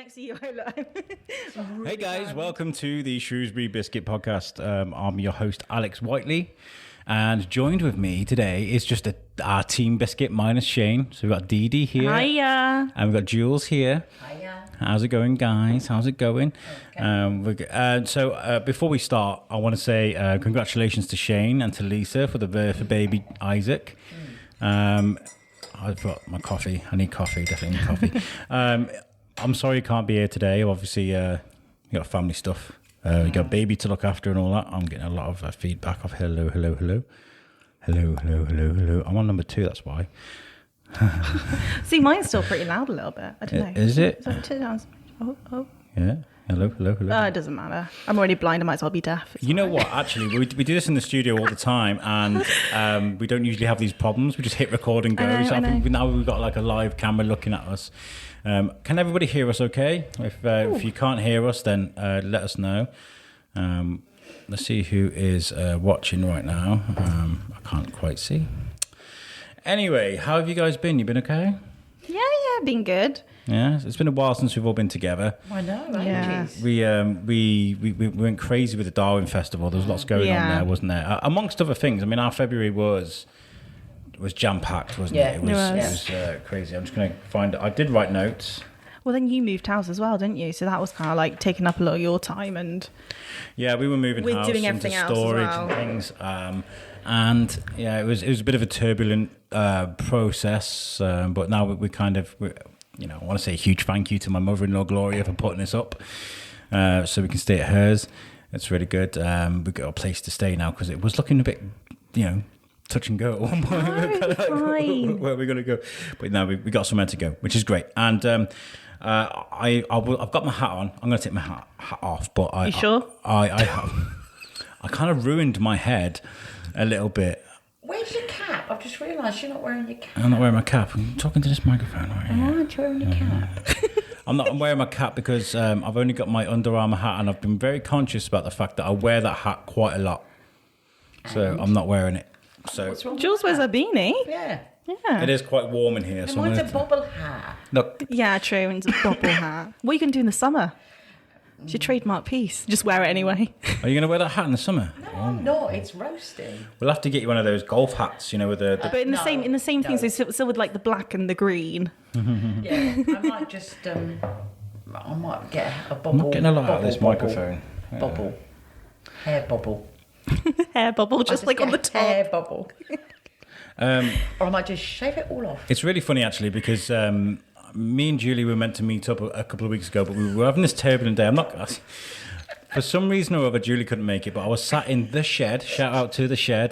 next to you. Really Hey guys, bad. welcome to the Shrewsbury Biscuit podcast. I'm your host, Alex Whiteley, and joined with me today is just our Team Biscuit minus Shane. So we've got Deedee here. Hiya. And we've got Jules here. Hiya. How's it going, guys? How's it going? Okay. So before we start, I want to say congratulations to Shane and to Lisa for the birth of baby Isaac. I've got my coffee. I need coffee. Definitely need coffee. I'm sorry you can't be here today. Obviously, you got family stuff. You got a baby to look after and all that. I'm getting a lot of feedback of hello. I'm on number 2, that's why. See, mine's still pretty loud a little bit. I don't know. Is it? Is that turn down? Oh. Yeah. Hello. It doesn't matter. I'm already blind. I might as well be deaf. It's You know fine. what? Actually, we do this in the studio all the time, and we don't usually have these problems. We just hit record and go. I know, So I know. think now we've got like a live camera looking at us. Can everybody hear us? Okay. If you can't hear us, then let us know. Let's see who is watching right now. I can't quite see. Anyway, how have you guys been? You been okay? Yeah, been good. Yeah, it's been a while since we've all been together. I know, Yeah. ages. We went crazy with the Darwin Festival. There was lots going on Yeah. there, wasn't there? Amongst other things. I mean, our February was jam packed, wasn't Yeah. it? It was was. crazy. I'm just going to find it. I did write notes. Well, then you moved house as well, didn't you? So that was kind of like taking up a lot of your time and... Yeah, we were moving We're house doing into everything else as storage well. and things. And yeah, it was a bit of a turbulent process. But now we kind of, I want to say a huge thank you to my mother-in-law Gloria for putting this up, so we can stay at hers. It's really good. We've got a place to stay now because it was looking a bit, touch and go at one point. it's fine. Where are we going to go? But now we got somewhere to go, which is great. And I've got my hat on. I'm going to take my hat off, but You sure? I kind of ruined my head a little bit. Where's your cap? I've just realised you're not wearing your cap. I'm not wearing my cap. I'm talking to this microphone right here. Why aren't you wearing your cap? I'm wearing my cap because I've only got my Under Armour hat, and I've been very conscious about the fact that I wear that hat quite a lot. So I'm not wearing it. So What's wrong Jules with wears a beanie. that? Yeah. Yeah. it is quite warm in here. And So I'm mine's a gonna bobble hat. look. Yeah, true. And it's a bobble hat. What are you going to do in the summer? It's your trademark piece. Just wear it anyway. Are you going to wear that hat in the summer? No, I'm not. It's roasting. We'll have to get you one of those golf hats, with the But in the No, same thing, no. so still with like the black and the green. Yeah. I might just, I might get a bobble. I'm not getting a lot out of this bobble, microphone. Yeah. Bobble. Hair bobble. Hair bubble, I'll just like on the get a top. Hair bubble. Or I might just shave it all off. It's really funny actually because me and Julie were meant to meet up a couple of weeks ago, but we were having this turbulent day. For some reason or other, Julie couldn't make it, but I was sat in the shed. Shout out to the shed,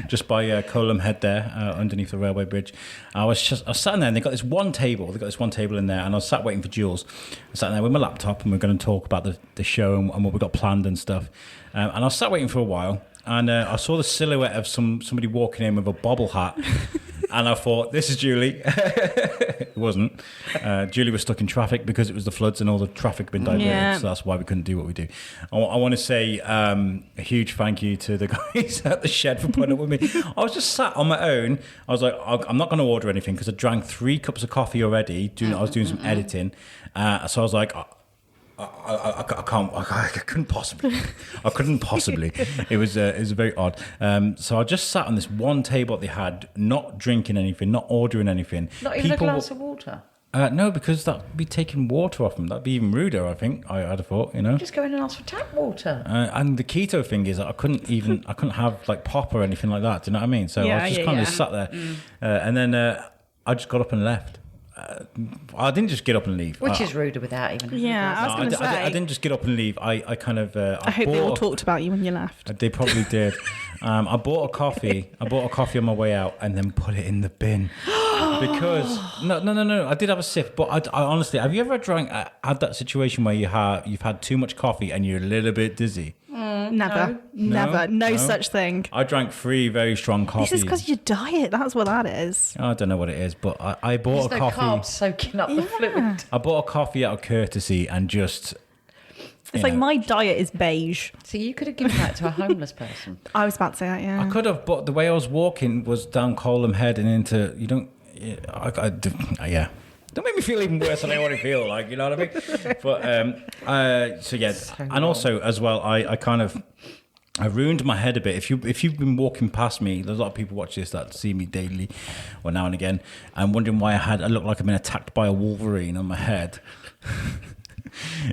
just by Colham Head there, underneath the railway bridge. I was sat in there, and they got this one table. They got this one table in there, and I was sat waiting for Jules. I sat there with my laptop, and we are going to talk about the show and what we got planned and stuff. And I was sat waiting for a while. And I saw the silhouette of somebody walking in with a bobble hat. And I thought, this is Julie. It wasn't. Julie was stuck in traffic because it was the floods and all the traffic had been diverted. Yeah. So that's why we couldn't do what we do. I want to say a huge thank you to the guys at the shed for putting up with me. I was just sat on my own. I was like, I'm not going to order anything because I drank 3 cups of coffee already. I was doing some editing. So I was like... I couldn't possibly. It was very odd. So I just sat on this one table that they had, not drinking anything, not ordering anything. Not even a glass of water. No, because that'd be taking water off them. That'd be even ruder, I think. I'd have thought, Just go in and ask for tap water. And the keto thing is, I couldn't have like pop or anything like that. Do you know what I mean? So I was just kind of sat there, and then I just got up and left. I didn't just get up and leave. Which is ruder without even having Yeah, a I glass. was going to say. I didn't just get up and leave. I kind of. I hope they all talked about you when you left. They probably did. I bought a coffee. On my way out, and then put it in the bin because no. I did have a sip, but I honestly, have you ever had that situation where you've had too much coffee and you're a little bit dizzy? Never. No such thing. I drank 3 very strong coffees. This is because your diet. That's what that is. I don't know what it is, but I bought There's a no coffee. carbs soaking up the fluid. I bought a coffee out of courtesy and just. It's like my diet is beige. So you could have given that to a homeless person. I was about to say that, yeah. I could have, but the way I was walking was down Colham Head and into. You don't. Yeah. Don't make me feel even worse than I already feel like, you know what I mean? But, so yeah. And also, as well, I ruined my head a bit. If you've been walking past me, there's a lot of people watch this that see me daily or now and again. I'm wondering why I look like I've been attacked by a wolverine on my head.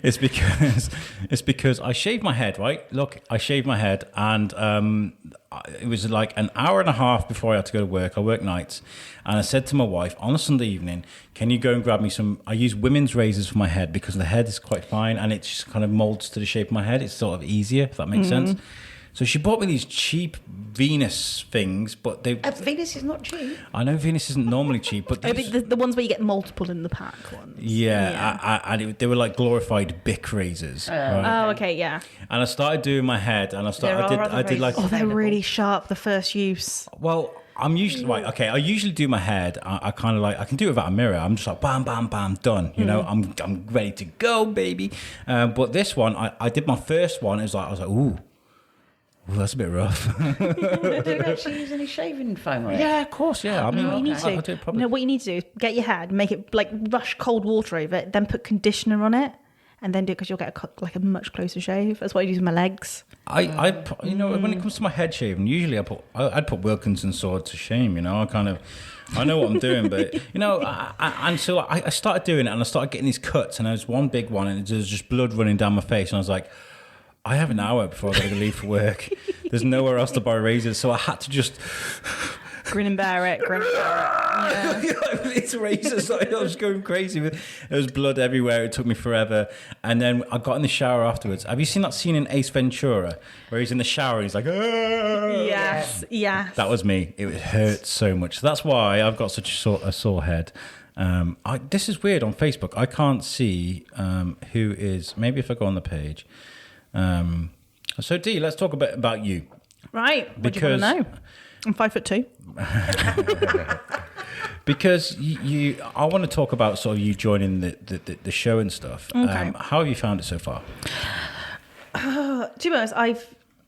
It's because I shaved my head, right? Look, I shaved my head, and it was like an hour and a half before I had to go to work. I work nights, and I said to my wife on a Sunday evening, "Can you go and grab me some?" I use women's razors for my head because the head is quite fine, and it just kind of molds to the shape of my head. It's sort of easier, if that makes sense. So she bought me these cheap Venus things, but they... Venus is not cheap. I know Venus isn't normally cheap, but... The ones where you get multiple in the pack ones. Yeah. They were like glorified Bic razors. Right? Oh, okay, yeah. And I started doing my head, and I did like... Oh, they're really sharp, the first use. Well, I'm usually... Right, okay, I usually do my head. I kind of like... I can do it without a mirror. I'm just like, bam, bam, bam, done. You know, I'm ready to go, baby. But this one, I did my first one. I was like, ooh, that's a bit rough. Do you actually use any shaving foam on it? Yeah, of course, yeah. I mean, What you need I'll to do it do, probably. what you need to do is get your head, make it like rush cold water over it, then put conditioner on it, and then do it because you'll get a much closer shave. That's what I do with my legs. You know, when it comes to my head shaving, usually I'd put Wilkinson sword to shame. You know, I know what I'm doing, but you know, and so I started doing it, and I started getting these cuts, and there was one big one, and there was just blood running down my face, and I was like, I have an hour before I got to leave for work. There's nowhere else to buy razors, so I had to just Grin and bear it. Yeah. It's razors. I was going crazy. There was blood everywhere. It took me forever. And then I got in the shower afterwards. Have you seen that scene in Ace Ventura where he's in the shower and he's like, "Ah!" Yes. That was me. It hurt so much. So that's why I've got such a sore head. This is weird on Facebook. I can't see who is. Maybe if I go on the page. So Dee, let's talk a bit about you. Right. What do you want to know? I'm 5'2". Because I want to talk about sort of you joining the show and stuff. Okay. How have you found it so far? To be honest, I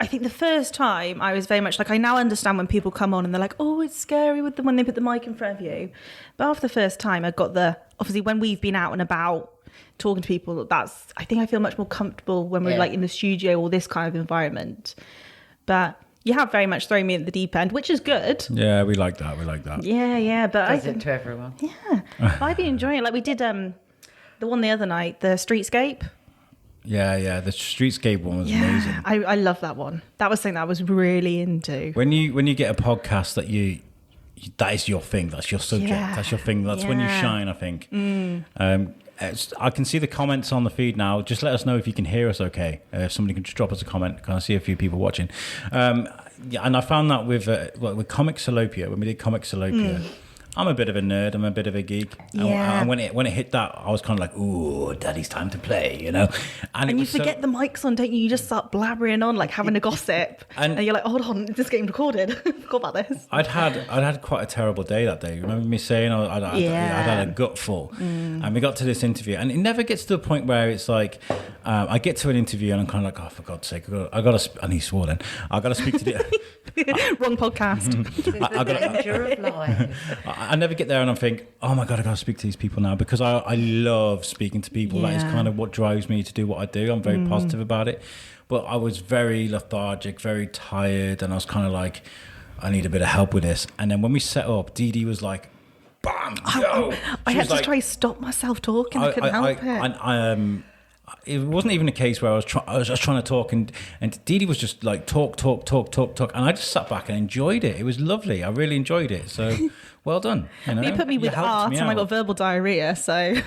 think the first time I was very much like, I now understand when people come on and they're like, oh, it's scary with them when they put the mic in front of you. But after the first time, I got obviously when we've been out and about talking to people, I think I feel much more comfortable when we're like in the studio or this kind of environment. But you have very much thrown me at the deep end, which is good. Yeah, we like that. Yeah. But I think to everyone. Yeah, I've been enjoying it. Like we did the one the other night, the Streetscape. Yeah, the Streetscape one was amazing. I love that one. That was something that I was really into. When you get a podcast that you that is your thing, that's your subject, that's your thing, that's when you shine, I think. I can see the comments on the feed now. Just let us know if you can hear us okay. If somebody can just drop us a comment. Can I see a few people watching? And I found that with Comic Salopia, when we did Comic Salopia, I'm a bit of a nerd. I'm a bit of a geek. Yeah. And when it hit that, I was kind of like, ooh, daddy's time to play, you know? And you forget the mic's on, don't you? You just start blabbering on, like having a gossip. and you're like, hold on, is this getting recorded? I forgot about this. I'd had quite a terrible day that day. Remember me saying I'd had a gutful. And we got to this interview. And it never gets to the point where it's like, I get to an interview and I'm kind of like, oh, for God's sake, and he swore then. I got to speak to the... Wrong podcast. I never get there and I think, oh my God, I got to speak to these people now, because I love speaking to people. That is kind of what drives me to do what I do. I'm very positive about it. But I was very lethargic, very tired, and I was kind of like, I need a bit of help with this. And then when we set up, Deedee was like, bam, go. I had to try to stop myself talking. I couldn't help it. It wasn't even a case where I was trying to talk, and Deedee was just like talk, and I just sat back and enjoyed it. It was lovely. I really enjoyed it. So well done. You know? You put me with art, and I got verbal diarrhea. So it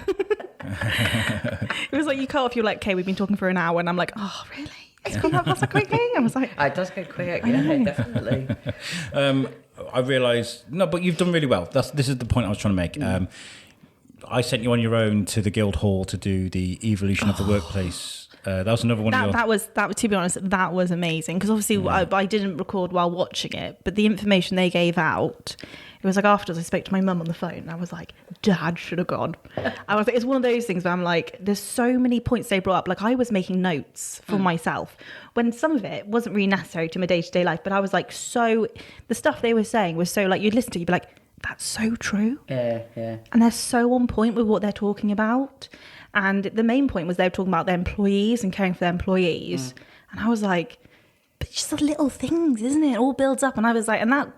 was like you cut off. You're like, okay, we've been talking for an hour, and I'm like, oh really? It's gone that past so quickly. I was like, it does go quick. Yeah, definitely. I realised but you've done really well. This is the point I was trying to make. I sent you on your own to the Guildhall to do the evolution of the workplace. That was another one. That was to be honest, that was amazing, because obviously I didn't record while watching it, but the information they gave out, it was like afterwards I spoke to my mum on the phone and I was like, Dad should have gone. I was like, it's one of those things where I'm like, there's so many points they brought up. Like I was making notes for myself when some of it wasn't really necessary to my day-to-day life, but I was like, so the stuff they were saying was so like, you'd listen to it, you'd be like, that's so true. Yeah. And they're so on point with what they're talking about. And the main point was they were talking about their employees and caring for their employees. And I was like, but just the little things, isn't it? It all builds up. And I was like, and that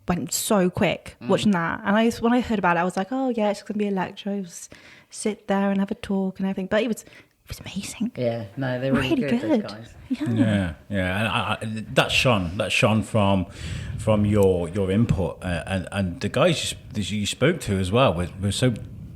went so quick watching that. And when I heard about it, I was like, oh yeah, it's going to be a lecture. Just sit there and have a talk and everything. But it was amazing. Yeah, no, they're really good. Those guys. Yeah. And that shone from your input, and the guys you spoke to as well were so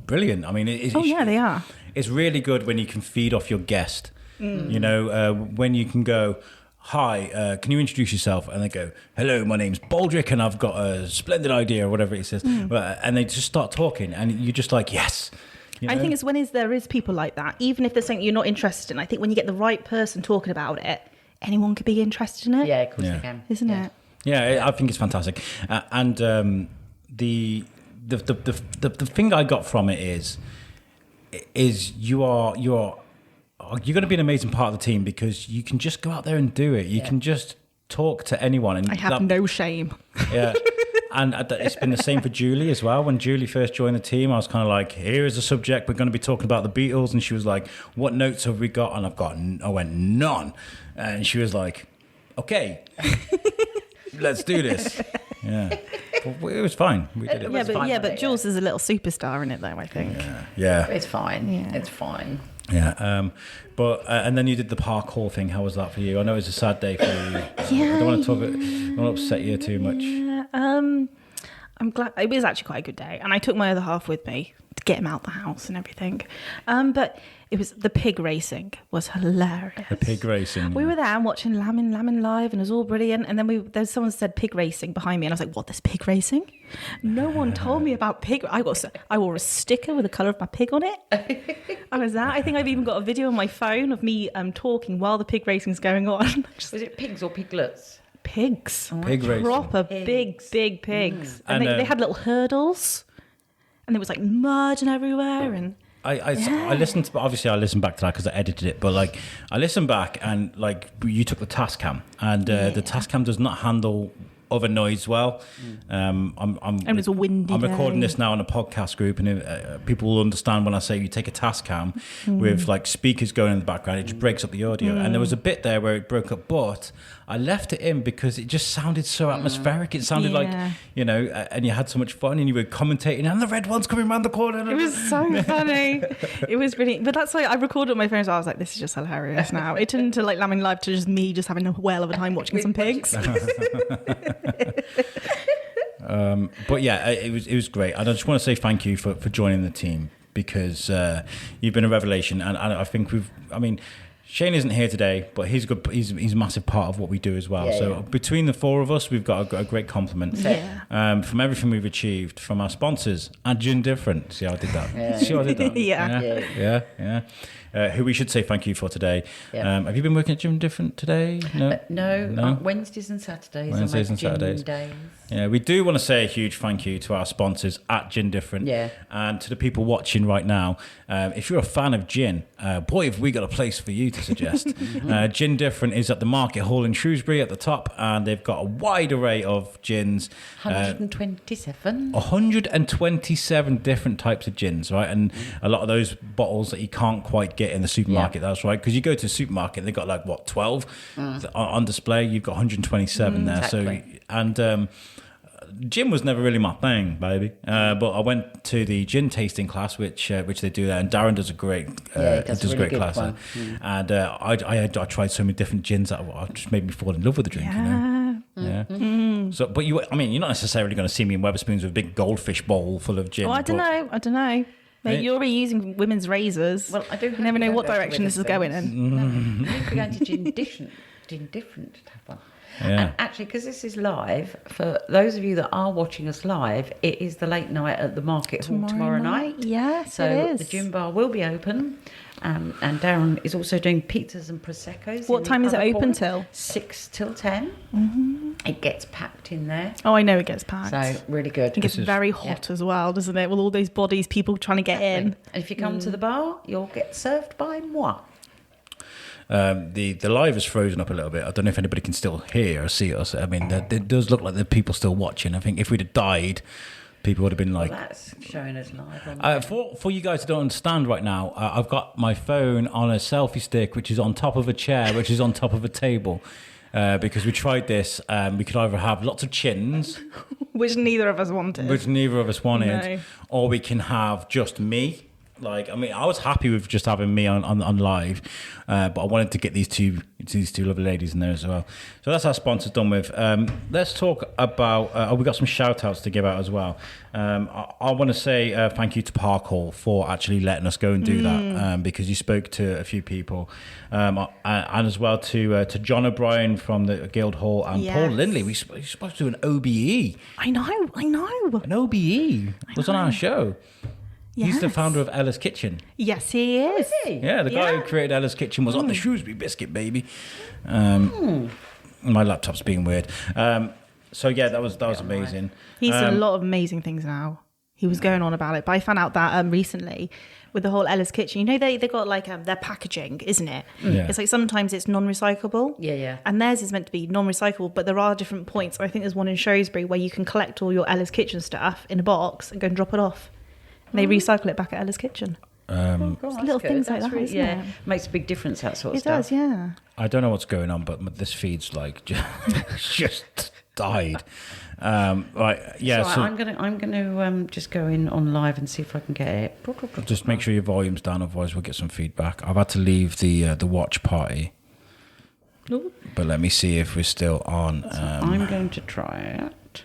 brilliant. I mean, they are. It's really good when you can feed off your guest. You know, when you can go, hi, can you introduce yourself? And they go, hello, my name's Baldrick and I've got a splendid idea or whatever it says. And they just start talking and you're just like, yes. You know? I think it's when there is people like that, even if there's something you're not interested in. I think when you get the right person talking about it, anyone could be interested in it. Yeah, of course they can. Isn't it? Yeah, I think it's fantastic. And the thing I got from it is you're going to be an amazing part of the team because you can just go out there and do it. You can just talk to anyone. And I have no shame. Yeah. And it's been the same for Julie as well. When Julie first joined the team, I was kind of like, here is a subject. We're going to be talking about the Beatles. And she was like, what notes have we got? And I went, none. And she was like, okay, let's do this. Yeah. But it was fine. We did it. But Jules is a little superstar in it, though, I think. Yeah. It's fine. Yeah. It's fine. Yeah, but and then you did the parkour thing. How was that for you? I know it was a sad day for you. Yeah, I don't want to upset you too much. Yeah, I'm glad it was actually quite a good day, and I took my other half with me to get him out the house and everything. But it was the pig racing was hilarious. The pig racing. We were there and watching Lammin live, and it was all brilliant. And then there's someone said pig racing behind me, and I was like, "What? There's pig racing? No one told me about pig." I wore a sticker with the colour of my pig on it. I think I've even got a video on my phone of me talking while the pig racing's going on. Was it pigs or piglets? Pigs. Pig racing. Proper big pigs. And they had little hurdles, and there was like mud and everywhere, and. I listened to, obviously I listened back to that because I edited it, but like I listened back and like you took the Tascam and the Tascam does not handle other noise well. And it's a windy I'm recording day. this now on a podcast group, and people will understand when I say you take a Tascam with like speakers going in the background, it just breaks up the audio. And there was a bit there where it broke up, but I left it in because it just sounded so atmospheric. It sounded like, you know, and you had so much fun and you were commentating and the red one's coming around the corner. It was so funny. It was brilliant. But that's why I recorded on my phone, so I was like, this is just hilarious now. It turned into like Lammin Live to just me just having a whale of a time watching some pigs. But yeah, it was great. And I just want to say thank you for joining the team because you've been a revelation. And I think Shane isn't here today, but he's good. He's a massive part of what we do as well. So between the four of us, we've got a great compliment. Yeah. From everything we've achieved, from our sponsors and Gin Different. See how I did that? See how I did that? Yeah. Who we should say thank you for today. Have you been working at Gin Different today? No. Wednesdays and Saturdays. Wednesdays and Saturdays. Days. Yeah, we do want to say a huge thank you to our sponsors at Gin Different. Yeah. And to the people watching right now. If you're a fan of gin, boy, have we got a place for you to suggest. Gin Different is at the Market Hall in Shrewsbury at the top, and they've got a wide array of gins. 127. 127 different types of gins, right? And a lot of those bottles that you can't quite get in the supermarket, that's right. Because you go to the supermarket, they've got like, 12 on display. You've got 127 there. Exactly. So, and gin was never really my thing, baby. But I went to the gin tasting class, which they do there, and Darren does a great, does a great class there. And I tried so many different gins that just made me fall in love with the drink. You know? Yeah. So, but you're not necessarily going to see me in Wetherspoons with a big goldfish bowl full of gin. Oh, I don't know. Mate, you're already using women's razors. Well, I do. You never know what direction this is going in. We're going to Gin Different to have one. Yeah. And actually, because this is live, for those of you that are watching us live, it is the late night at the Market Hall tomorrow night. Yes, so it is. The gin bar will be open, and Darren is also doing pizzas and proseccos. What time is it open till? 6 till 10. It gets packed in there. Oh, I know it gets packed. So really good. It gets very hot as well, doesn't it? With all those bodies, people trying to get in. And if you come to the bar, you'll get served by moi. The live is frozen up a little bit. I don't know if anybody can still hear or see us. I mean, it does look like there are people still watching. I think if we'd have died, people would have been like, That's showing us live on for you guys who don't understand right now, I've got my phone on a selfie stick, which is on top of a chair, which is on top of a table. Because we tried this, we could either have lots of chins, which neither of us wanted. No. Or we can have just me. Like, I mean, I was happy with just having me on live, but I wanted to get these two lovely ladies in there as well. So that's our sponsors done with. Let's talk about. We've got some shout outs to give out as well. I want to say thank you to Park Hall for actually letting us go and do that, because you spoke to a few people, and as well to John O'Brien from the Guildhall and Paul Lindley. We're supposed to do an OBE. I know. An OBE was on our show. Yes. He's the founder of Ella's Kitchen. Yes, he is. Is he? Yeah, the guy who created Ella's Kitchen was on the Shrewsbury Biscuit, baby. My laptop's being weird. So yeah, that was amazing. He's done a lot of amazing things now. He was going on about it, but I found out that recently with the whole Ella's Kitchen, you know, they got like their packaging, isn't it? Yeah. It's like sometimes it's non-recyclable. Yeah. And theirs is meant to be non-recyclable, but there are different points. I think there's one in Shrewsbury where you can collect all your Ella's Kitchen stuff in a box and go and drop it off. And they recycle it back at Ella's Kitchen. Little things like that, really, isn't it? Makes a big difference, that sort of It stuff. does, yeah. I don't know what's going on, but this feed's like just died. Right, yeah. So I'm gonna just go in on live and see if I can get it. Just make sure your volume's down, otherwise we'll get some feedback. I've had to leave the watch party, but let me see if we're still on. I'm going to try it.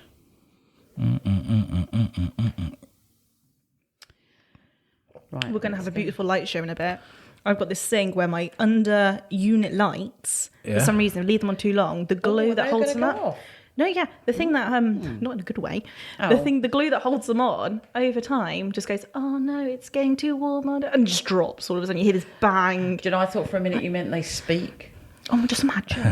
Right, We're going to have a beautiful light show in a bit. I've got this thing where my under unit lights, for some reason, leave them on too long. The glue that holds them up. No, yeah, the thing that not in a good way. The glue that holds them on over time just goes, oh no, it's getting too warm, and just drops. All of a sudden, you hear this bang. Do you know? I thought for a minute you meant they speak. Oh, just imagine.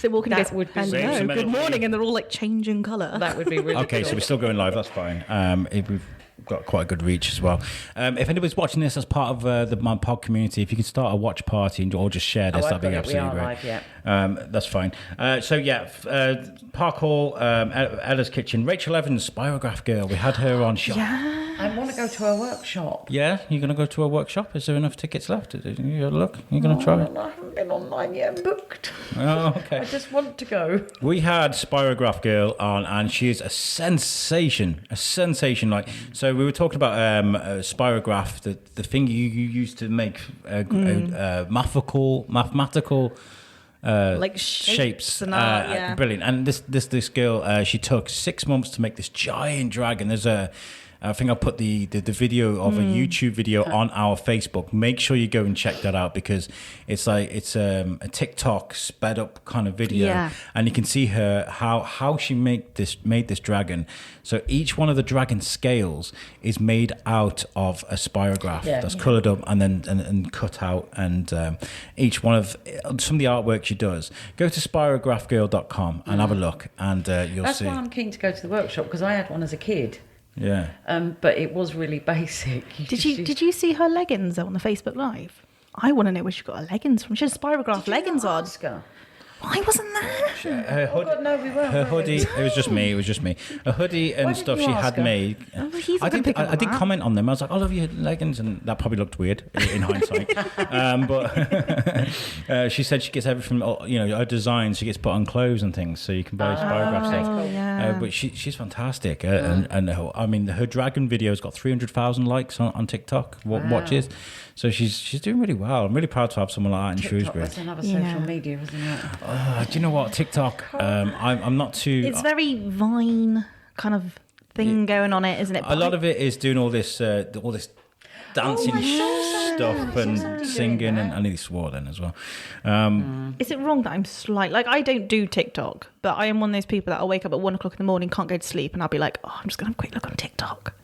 So walking That goes, would be hello, really- good morning, and they're all like changing colour. That would be really Okay, cool. so we're still going live. That's fine. We've got quite a good reach as well. If anybody's watching this as part of my pod community, if you could start a watch party or just share this, that'd be absolutely great. Live, yeah. That's fine. Park Hall, Ella's Kitchen, Rachel Evans, Spirograph Girl. We had her on. I want to go to a workshop. Yeah, you're going to go to a workshop? Is there enough tickets left? You look, you're going to try it? I haven't been online yet, booked. Oh, okay. I just want to go. We had Spirograph Girl on, and she is a sensation. Like, so we were talking about Spirograph, the thing you use to make mathematical like shapes and art, yeah. Brilliant. And this girl, she took 6 months to make this giant dragon. I think I'll put the video of a YouTube video on our Facebook. Make sure you go and check that out, because it's a TikTok sped up kind of video, and you can see her how she made this dragon. So each one of the dragon scales is made out of a spirograph that's coloured up and then and cut out, and each one of some of the artwork she does. Go to spirographgirl.com and have a look, and you'll That's see. why I'm keen to go to the workshop, because I had one as a kid. Yeah. But it was really basic. Did you see her leggings though on the Facebook Live? I want to know where she got her leggings from. She had Spirograph leggings on. I wasn't there. Her hoodie, God, no, we weren't. her hoodie. It was just me. A hoodie and Why stuff didn't she you had ask her? made. He's not gonna pick up I did that. comment on them. I was like, I love your leggings, and that probably looked weird in hindsight. But she said she gets everything, her designs. She gets put on clothes and things, so you can buy Spirograph stuff. Yeah. But she's fantastic, and her dragon video's got 300,000 likes on TikTok watches. So she's doing really well. I'm really proud to have someone like that in TikTok, Shrewsbury. that's another social media, isn't it? Do you know what, TikTok? I'm not too. It's very Vine kind of thing going on it, isn't it? A lot of it is doing all this dancing stuff and singing, and I nearly swore then as well. Is it wrong that I'm I don't do TikTok, but I am one of those people that I'll wake up at 1 o'clock in the morning, can't go to sleep, and I'll be like, I'm just going to have a quick look on TikTok.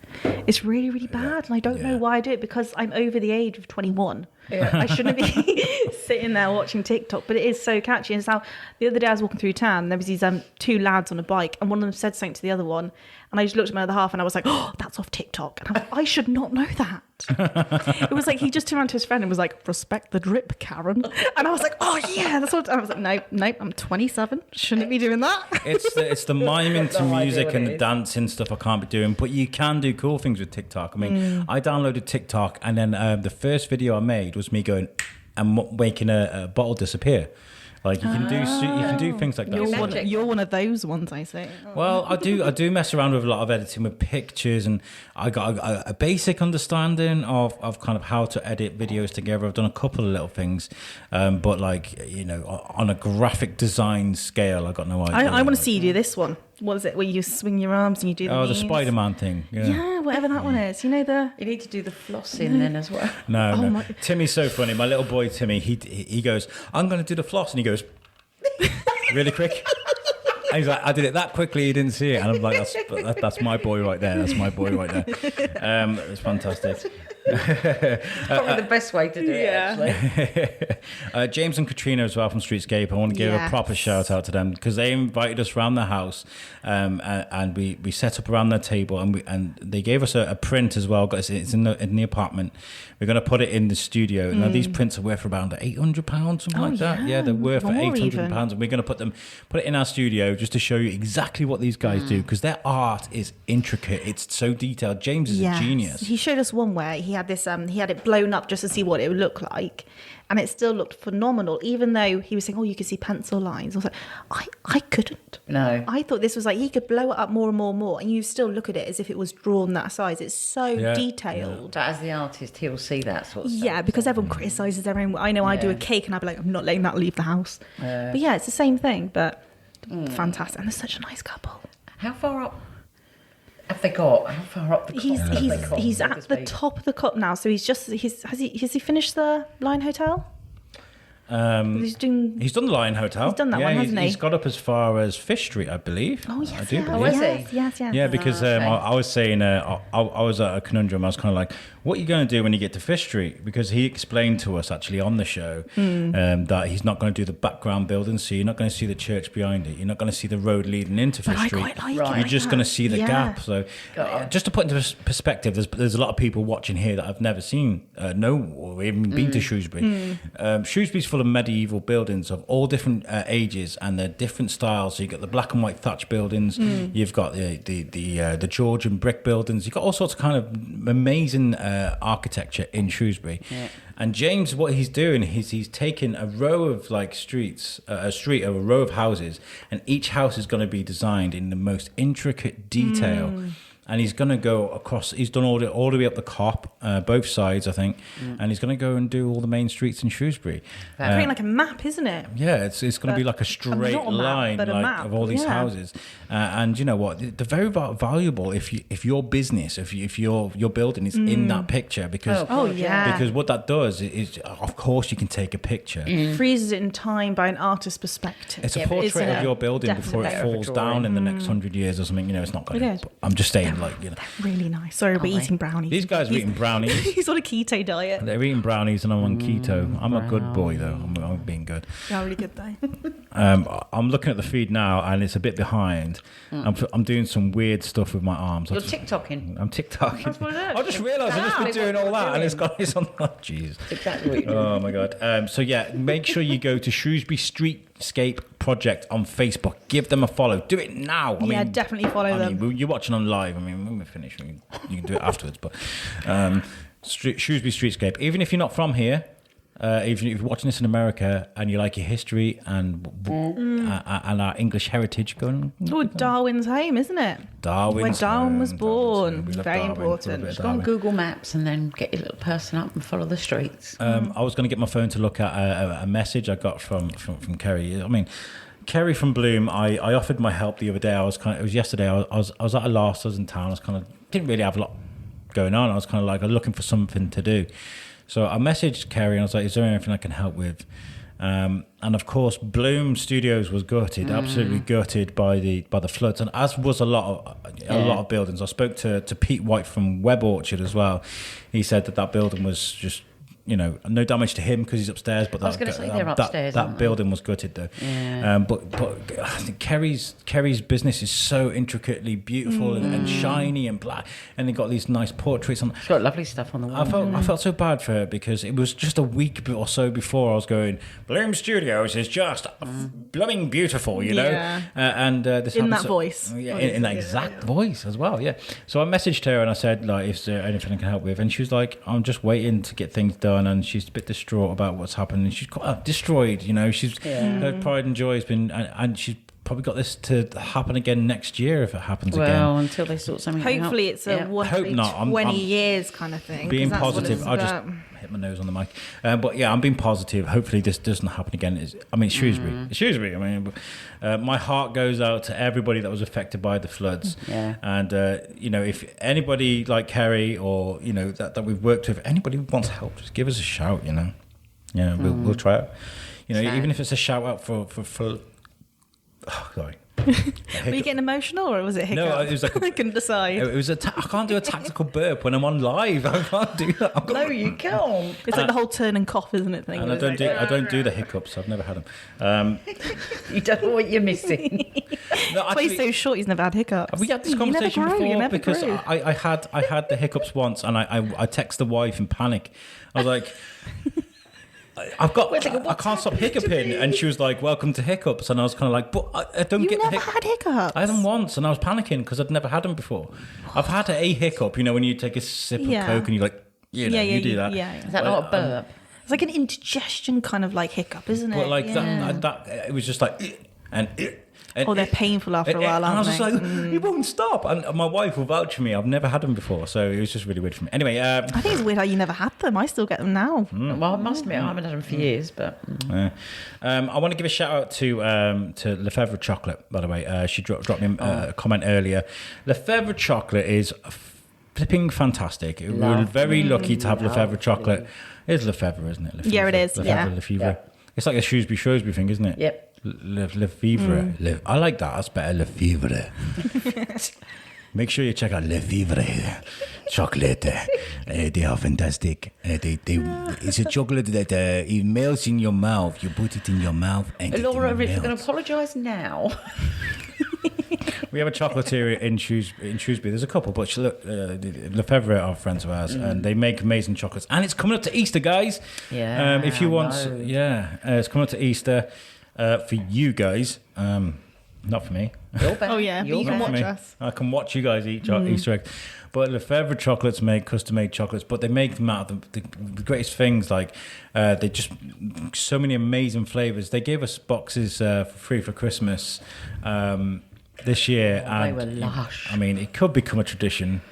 It's really, really bad, and I don't know why I do it, because I'm over the age of 21. I shouldn't be sitting there watching TikTok, but it is so catchy. And it's how the other day I was walking through town, and there was these two lads on a bike, and one of them said something to the other one, and I just looked at my other half and I was like, oh, that's off TikTok. And I was like, I should not know that. It was like he just turned around to his friend and was like, respect the drip, Karen. And I was like, oh yeah, that's what I was like, nope, I'm 27. Shouldn't be doing that. It's the miming to No idea music what and it the is. dancing stuff I can't be doing, but you can do cool things with TikTok. I mean, I downloaded TikTok, and then the first video I made was me going and making a bottle disappear. Like you can do things like that. You're one of those ones, I say. Well, I do mess around with a lot of editing with pictures, and I got a basic understanding of kind of how to edit videos together. I've done a couple of little things, but like, you know, on a graphic design scale, I got no idea. I want to see you do this one. What is it, where you swing your arms and you do the the knees? Spider-Man thing. Yeah, whatever that one is. You know the... You need to do the flossing then as well. No. Timmy's so funny. My little boy Timmy, he goes, I'm going to do the floss, and he goes really quick. And he's like, I did it that quickly, you didn't see it. And I'm like, that's my boy right there. That's my boy right there. It's fantastic. Probably the best way to do it, actually. James and Katrina as well from Streetscape. I want to give a proper shout out to them, because they invited us around the house, and we set up around their table, and they gave us a print as well. It's in the apartment. We're going to put it in the studio. Now these prints are worth around £800, something like that. Yeah, they're worth £800, and we're going to put it in our studio just to show you exactly what these guys do, because their art is intricate. It's so detailed. James is a genius. He showed us one where he had this he had it blown up just to see what it would look like, and it still looked phenomenal, even though he was saying, oh, you could see pencil lines. I was like, I couldn't. No. I thought this was like he could blow it up more and more and more, and you still look at it as if it was drawn that size. It's so detailed. But as the artist, he'll see that sort of stuff. Yeah, because everyone criticises their own. I know I do a cake and I'd be like, I'm not letting that leave the house. But yeah, it's the same thing, but fantastic. And they're such a nice couple. How far up have they got? How far up the cop? He's at the top of the cop now, so has he finished the Lion Hotel? He's done the Lion Hotel. He's done that one, hasn't he? He's got up as far as Fish Street, I believe. Oh, yes. I do Yeah. believe. Oh, is he? Yes. Yeah, because I was saying, I was at a conundrum. I was kind of like, what are you going to do when you get to Fish Street? Because he explained to us actually on the show that he's not going to do the background buildings, so you're not going to see the church behind it. You're not going to see the road leading into Fish I Street. quite like Right. it. You're just going to see the gap. So Got it. just to put into perspective, there's a lot of people watching here that I've never seen, or even been to Shrewsbury. Shrewsbury's full of medieval buildings of all different ages, and they're different styles. So you've got the black and white thatch buildings, you've got the Georgian brick buildings, you've got all sorts of kind of amazing architecture in Shrewsbury. Yeah. And James, what he's doing is he's taking a row of like streets, a row of houses, and each house is going to be designed in the most intricate detail. And he's going to go across. He's done all the way up the Cop, both sides, I think. And he's going to go and do all the main streets in Shrewsbury. Creating like a map, isn't it? Yeah, it's going to be like a straight not a map, line but a map. of all these houses. And you know what? They're very valuable if your business, if your building is in that picture, because because what that does is, of course, you can take a picture. Freezes it in time by an artist's perspective. It's a portrait of your building before it falls down in the next 100 years or something. You know, it's not going to. I'm just saying. Like, you know, really nice. Sorry, we're eating brownies. These guys are eating brownies. He's on a keto diet. They're eating brownies, and I'm on keto. I'm a good boy, though. I'm being good. Yeah, really good though. I'm looking at the feed now, and it's a bit behind. I'm doing some weird stuff with my arms. You're TikToking. I'm TikToking. That's what it is. I just realised I've just been doing all that, and it's on. Oh, jeez. That's exactly what you're doing. Oh my god. So yeah, make sure you go to Shrewsbury Streetscape Project on Facebook. Give them a follow. Do it now. I mean, definitely follow them. You're watching on live. I mean, when we finish, you can do it afterwards. But Shrewsbury Streetscape. Even if you're not from here, even if you're watching this in America and you like your history and our English heritage, going. Darwin's home, isn't it? Where Darwin was born. Very important. Just go on Google Maps and then get your little person up and follow the streets. I was going to get my phone to look at a message I got from Kerry. I mean, Kerry from Bloom, I offered my help the other day. It was yesterday. I was at a last. I was in town. I was kind of didn't really have a lot going on. I was kind of like looking for something to do. So I messaged Kerry and I was like, "Is there anything I can help with?" And of course, Bloom Studios was gutted, absolutely gutted by the floods, and as was a lot of buildings. I spoke to Pete White from Web Orchard as well. He said that building was just no damage to him because he's upstairs. But I was going to say they're upstairs. That building was gutted though. Yeah. But I think Kerry's business is so intricately beautiful and shiny and black, and they got these nice portraits on. It's got lovely stuff on the wall. I felt so bad for her because it was just a week or so before I was going, Bloom Studios is just blooming beautiful, and this In happens that voice. in that exact voice as well, yeah. So I messaged her and I said, like, is there anything I can help with? And she was like, I'm just waiting to get things done, and she's a bit distraught about what's happened, and she's got destroyed, she's her pride and joy has been, and she's probably got this to happen again next year if it happens again. Well, until they sort something out. Hopefully it's a one Hope not. I'm 20 years kind of thing. Being 'cause that's what positive. it's I just about. hit my nose on the mic. But yeah, I'm being positive. Hopefully this doesn't happen again. Shrewsbury. Shrewsbury. I mean, my heart goes out to everybody that was affected by the floods. Yeah. And, if anybody like Kerry or, that we've worked with, anybody who wants help, just give us a shout, Yeah, we'll try it. Even if it's a shout out for oh, sorry. Were you getting emotional or was it hiccup? No, it was like I couldn't decide. It was I can't do a tactical burp when I'm on live. I can't do that. No, you can't. It's like the whole turn and cough, isn't it? Thing. And I don't do the hiccups. I've never had them. You don't know what you're missing. No, That's why he's so short. He's never had hiccups. we had this You never conversation grew, you before never because grew. I had the hiccups once, and I text the wife in panic. I was like, I can't stop hiccuping, and she was like, "Welcome to hiccups," and I was kind of like, "But I don't You get never had hiccups. I had them once, and I was panicking because I'd never had them before. I've had a hiccup, when you take a sip of Yeah. Coke and you're like, you do that. Yeah. Is that not a burp? It's like an indigestion kind of like hiccup, isn't it? But like Yeah. that, it was just like, and. And Oh, they're painful after a while, and I was aren't just they? like, it won't stop. And my wife will vouch for me. I've never had them before, so it was just really weird for me. Anyway, I think it's weird how you never had them. I still get them now. Mm. Well, I must admit, I haven't had them for years, but... I want to give a shout out to Lefebvre Chocolate, by the way. She dropped me a comment earlier. Lefebvre Chocolate is flipping fantastic. We're very lucky to have Lefebvre Chocolate. It's Lefebvre, isn't it? Lefebvre. Yeah, it is, yeah. Lefebvre. Yeah. It's like a Shrewsbury thing, isn't it? Yep. Lefebvre. I like that. That's better. Lefebvre. Make sure you check out Lefebvre chocolate. They are fantastic. It's a chocolate that it melts in your mouth. You put it in your mouth and Laura, it if you're going melts. to apologise now. We have a chocolatier in Shrewsbury. There's a couple, but Lefebvre are friends of ours, and they make amazing chocolates. And it's coming up to Easter, guys. Yeah, if you want, I know. it's coming up to Easter for you guys. Not for me. Oh, yeah, but you can Not for watch me. us. I can watch you guys eat Easter eggs. But Lefebvre chocolates make custom-made chocolates, but they make them out of the greatest things. Like they just so many amazing flavors. They gave us boxes for free for Christmas this year, They and were lush. I mean, it could become a tradition.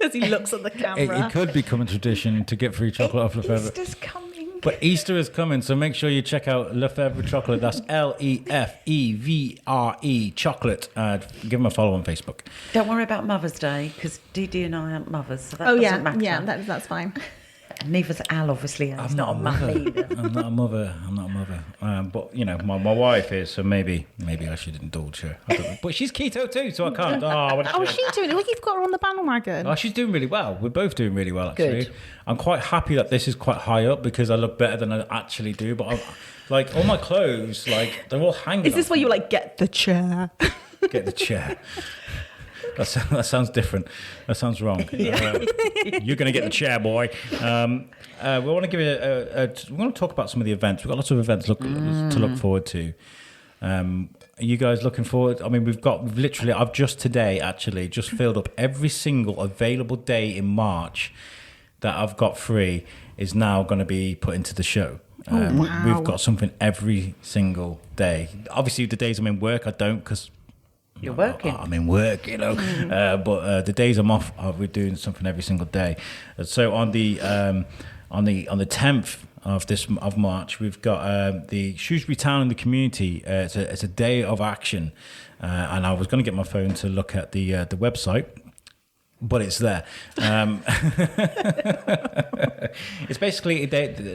As he looks at the camera. It could become a tradition to get free chocolate off Lefebvre. Easter's coming. But Easter is coming, so make sure you check out Lefebvre Chocolate. That's Lefevre chocolate. Give them a follow on Facebook. Don't worry about Mother's Day, because Deedee and I aren't mothers, so that Oh, doesn't yeah. matter. Yeah, that's fine. And neither's Al, obviously. I'm not a mother. I'm not a mother. But my wife is, so maybe I should indulge her. I don't know. But she's keto too, so I can't. Oh, is she doing it? Look, you've got her on the bandwagon. Oh, she's doing really well. We're both doing really well, actually. Good. I'm quite happy that this is quite high up because I look better than I actually do. But I'm, like all my clothes, they're all hanging. Is this off where me. you get the chair? Get the chair? That sounds different. That sounds wrong. You're going to get the chair, boy. We want to give you we want to talk about some of the events. We've got lots of events to look forward to. Are you guys looking forward? I mean, I've just today actually just filled up every single available day in March that I've got free is now going to be put into the show. Wow. We've got something every single day. Obviously, the days I'm in work, I don't because You're working. I'm in work, but the days I'm off, we're doing something every single day. So on the 10th of March, we've got the Shrewsbury Town and the community. It's a day of action, and I was going to get my phone to look at the website. But it's there. It's basically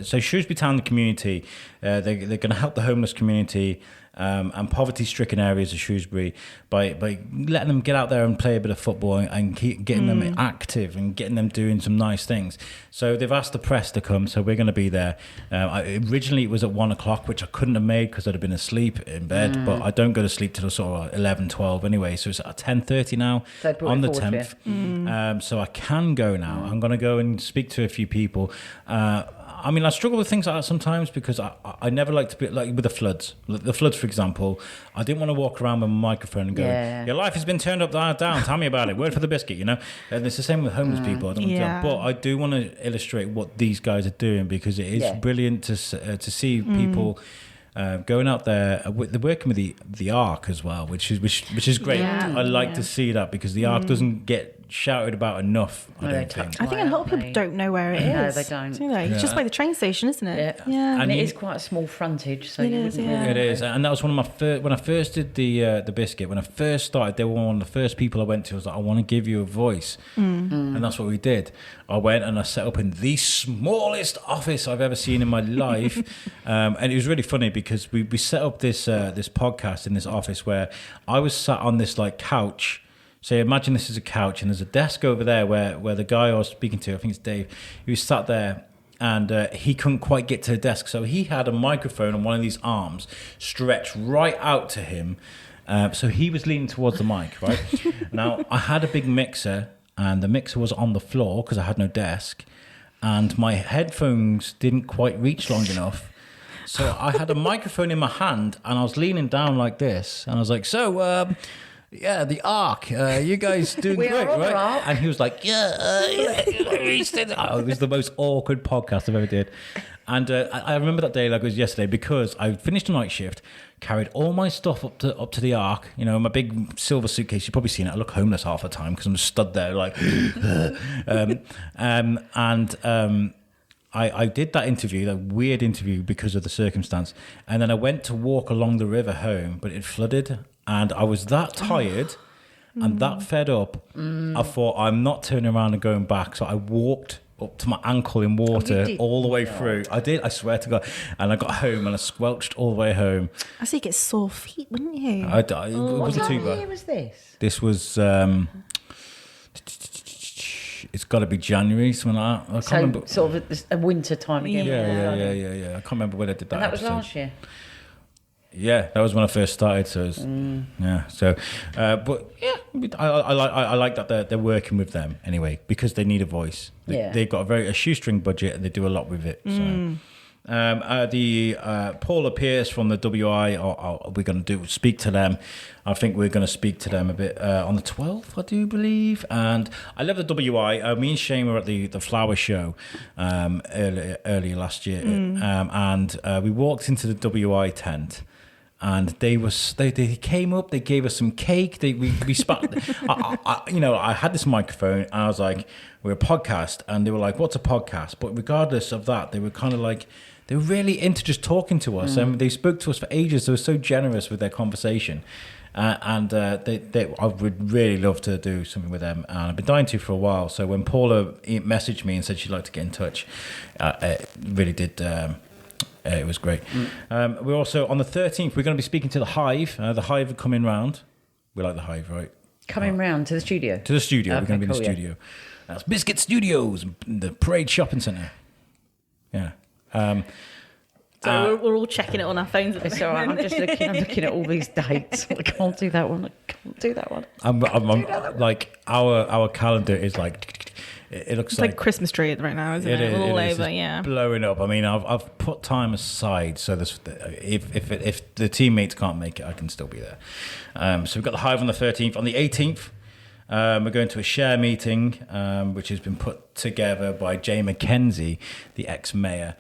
so Shrewsbury Town, the community. They're going to help the homeless community. and poverty-stricken areas of Shrewsbury by letting them get out there and play a bit of football and keep getting them active and getting them doing some nice things. So they've asked the press to come, so we're going to be there. Originally it was at 1 o'clock, which I couldn't have made because I'd have been asleep in bed, but I don't go to sleep till sort of 11, 12 anyway, so it's at 10:30 now on the 10th. So I can go now. I'm going to go and speak to a few people. I mean, I struggle with things like that sometimes because I never like to be like with the floods. The floods, for example, I didn't want to walk around with a microphone and go, your life has been turned upside down. Tell me about it. Word for the biscuit, you know? And it's the same with homeless people. I don't want to do that. But I do want to illustrate what these guys are doing because it is brilliant to see people going out there. They're working with the Ark as well, which is great. Yeah. I like to see that because the Ark doesn't get shouted about enough. I think a lot of people don't know where it is. No, they don't. Do they? It's just by the train station, isn't it? Yeah. And it is quite a small frontage, so you wouldn't really. It is, and that was one of my first. When I first did the biscuit, when I first started, they were one of the first people I went to. I was like, I want to give you a voice, and that's what we did. I went and I set up in the smallest office I've ever seen in my life, and it was really funny because we set up this podcast in this office where I was sat on this like couch. So imagine this is a couch and there's a desk over there where the guy I was speaking to, I think it's Dave, he was sat there and he couldn't quite get to the desk. So he had a microphone on one of these arms stretched right out to him. So he was leaning towards the mic, right? Now, I had a big mixer and the mixer was on the floor because I had no desk. And my headphones didn't quite reach long enough. So I had a microphone in my hand and I was leaning down like this. And I was like, yeah, the Ark. You guys doing great, right? And he was like, it was the most awkward podcast I've ever did. And I remember that day like it was yesterday because I finished a night shift, carried all my stuff up to the Ark, you know, my big silver suitcase. You've probably seen it. I look homeless half the time because I'm just stood there like, I did that interview, that weird interview because of the circumstance. And then I went to walk along the river home, but it flooded. And I was that tired and that fed up. I thought, I'm not turning around and going back. So I walked up to my ankle in water all the way through. I did, I swear to God. And I got home and I squelched all the way home. I see you get sore feet, wouldn't you? What time of year was this? This was... it's got to be January, something like that. I can't remember. Sort of a winter time again. Yeah. I can't remember when I did that. And that was episode. last year. Yeah, that was when I first started. So it was, yeah. So, but yeah, I like that they're working with them anyway because they need a voice. They've got a shoestring budget and they do a lot with it. So. Paula Pierce from the WI, we're going to speak to them. I think we're going to speak to them a bit on the 12th, I do believe. And I love the WI. Me and Shane were at the Flower Show earlier last year, and we walked into the WI tent. And they came up. They gave us some cake. We spat. I had this microphone, and I was like, "We're a podcast," and they were like, "What's a podcast?" But regardless of that, they were kind of like, they were really into just talking to us, and they spoke to us for ages. They were so generous with their conversation, I would really love to do something with them, and I've been dying to for a while. So when Paula messaged me and said she'd like to get in touch, it really did. It was great. We're also, on the 13th, we're going to be speaking to The Hive. The Hive are coming round. We like The Hive, right? Coming round to the studio? To the studio. We're going to be in the studio. That's Biscuit Studios, the Parade Shopping Centre. Yeah. So we're all checking it on our phones. It's all right. I'm just looking at all these dates. I can't do that one. I'm like, our calendar is like... It looks like Christmas tree right now, isn't it? All over, yeah. Blowing up. I mean, I've put time aside so if the teammates can't make it, I can still be there. So we've got the Hive on the 13th. On the 18th, we're going to a share meeting, which has been put together by Jay McKenzie, the ex-mayor.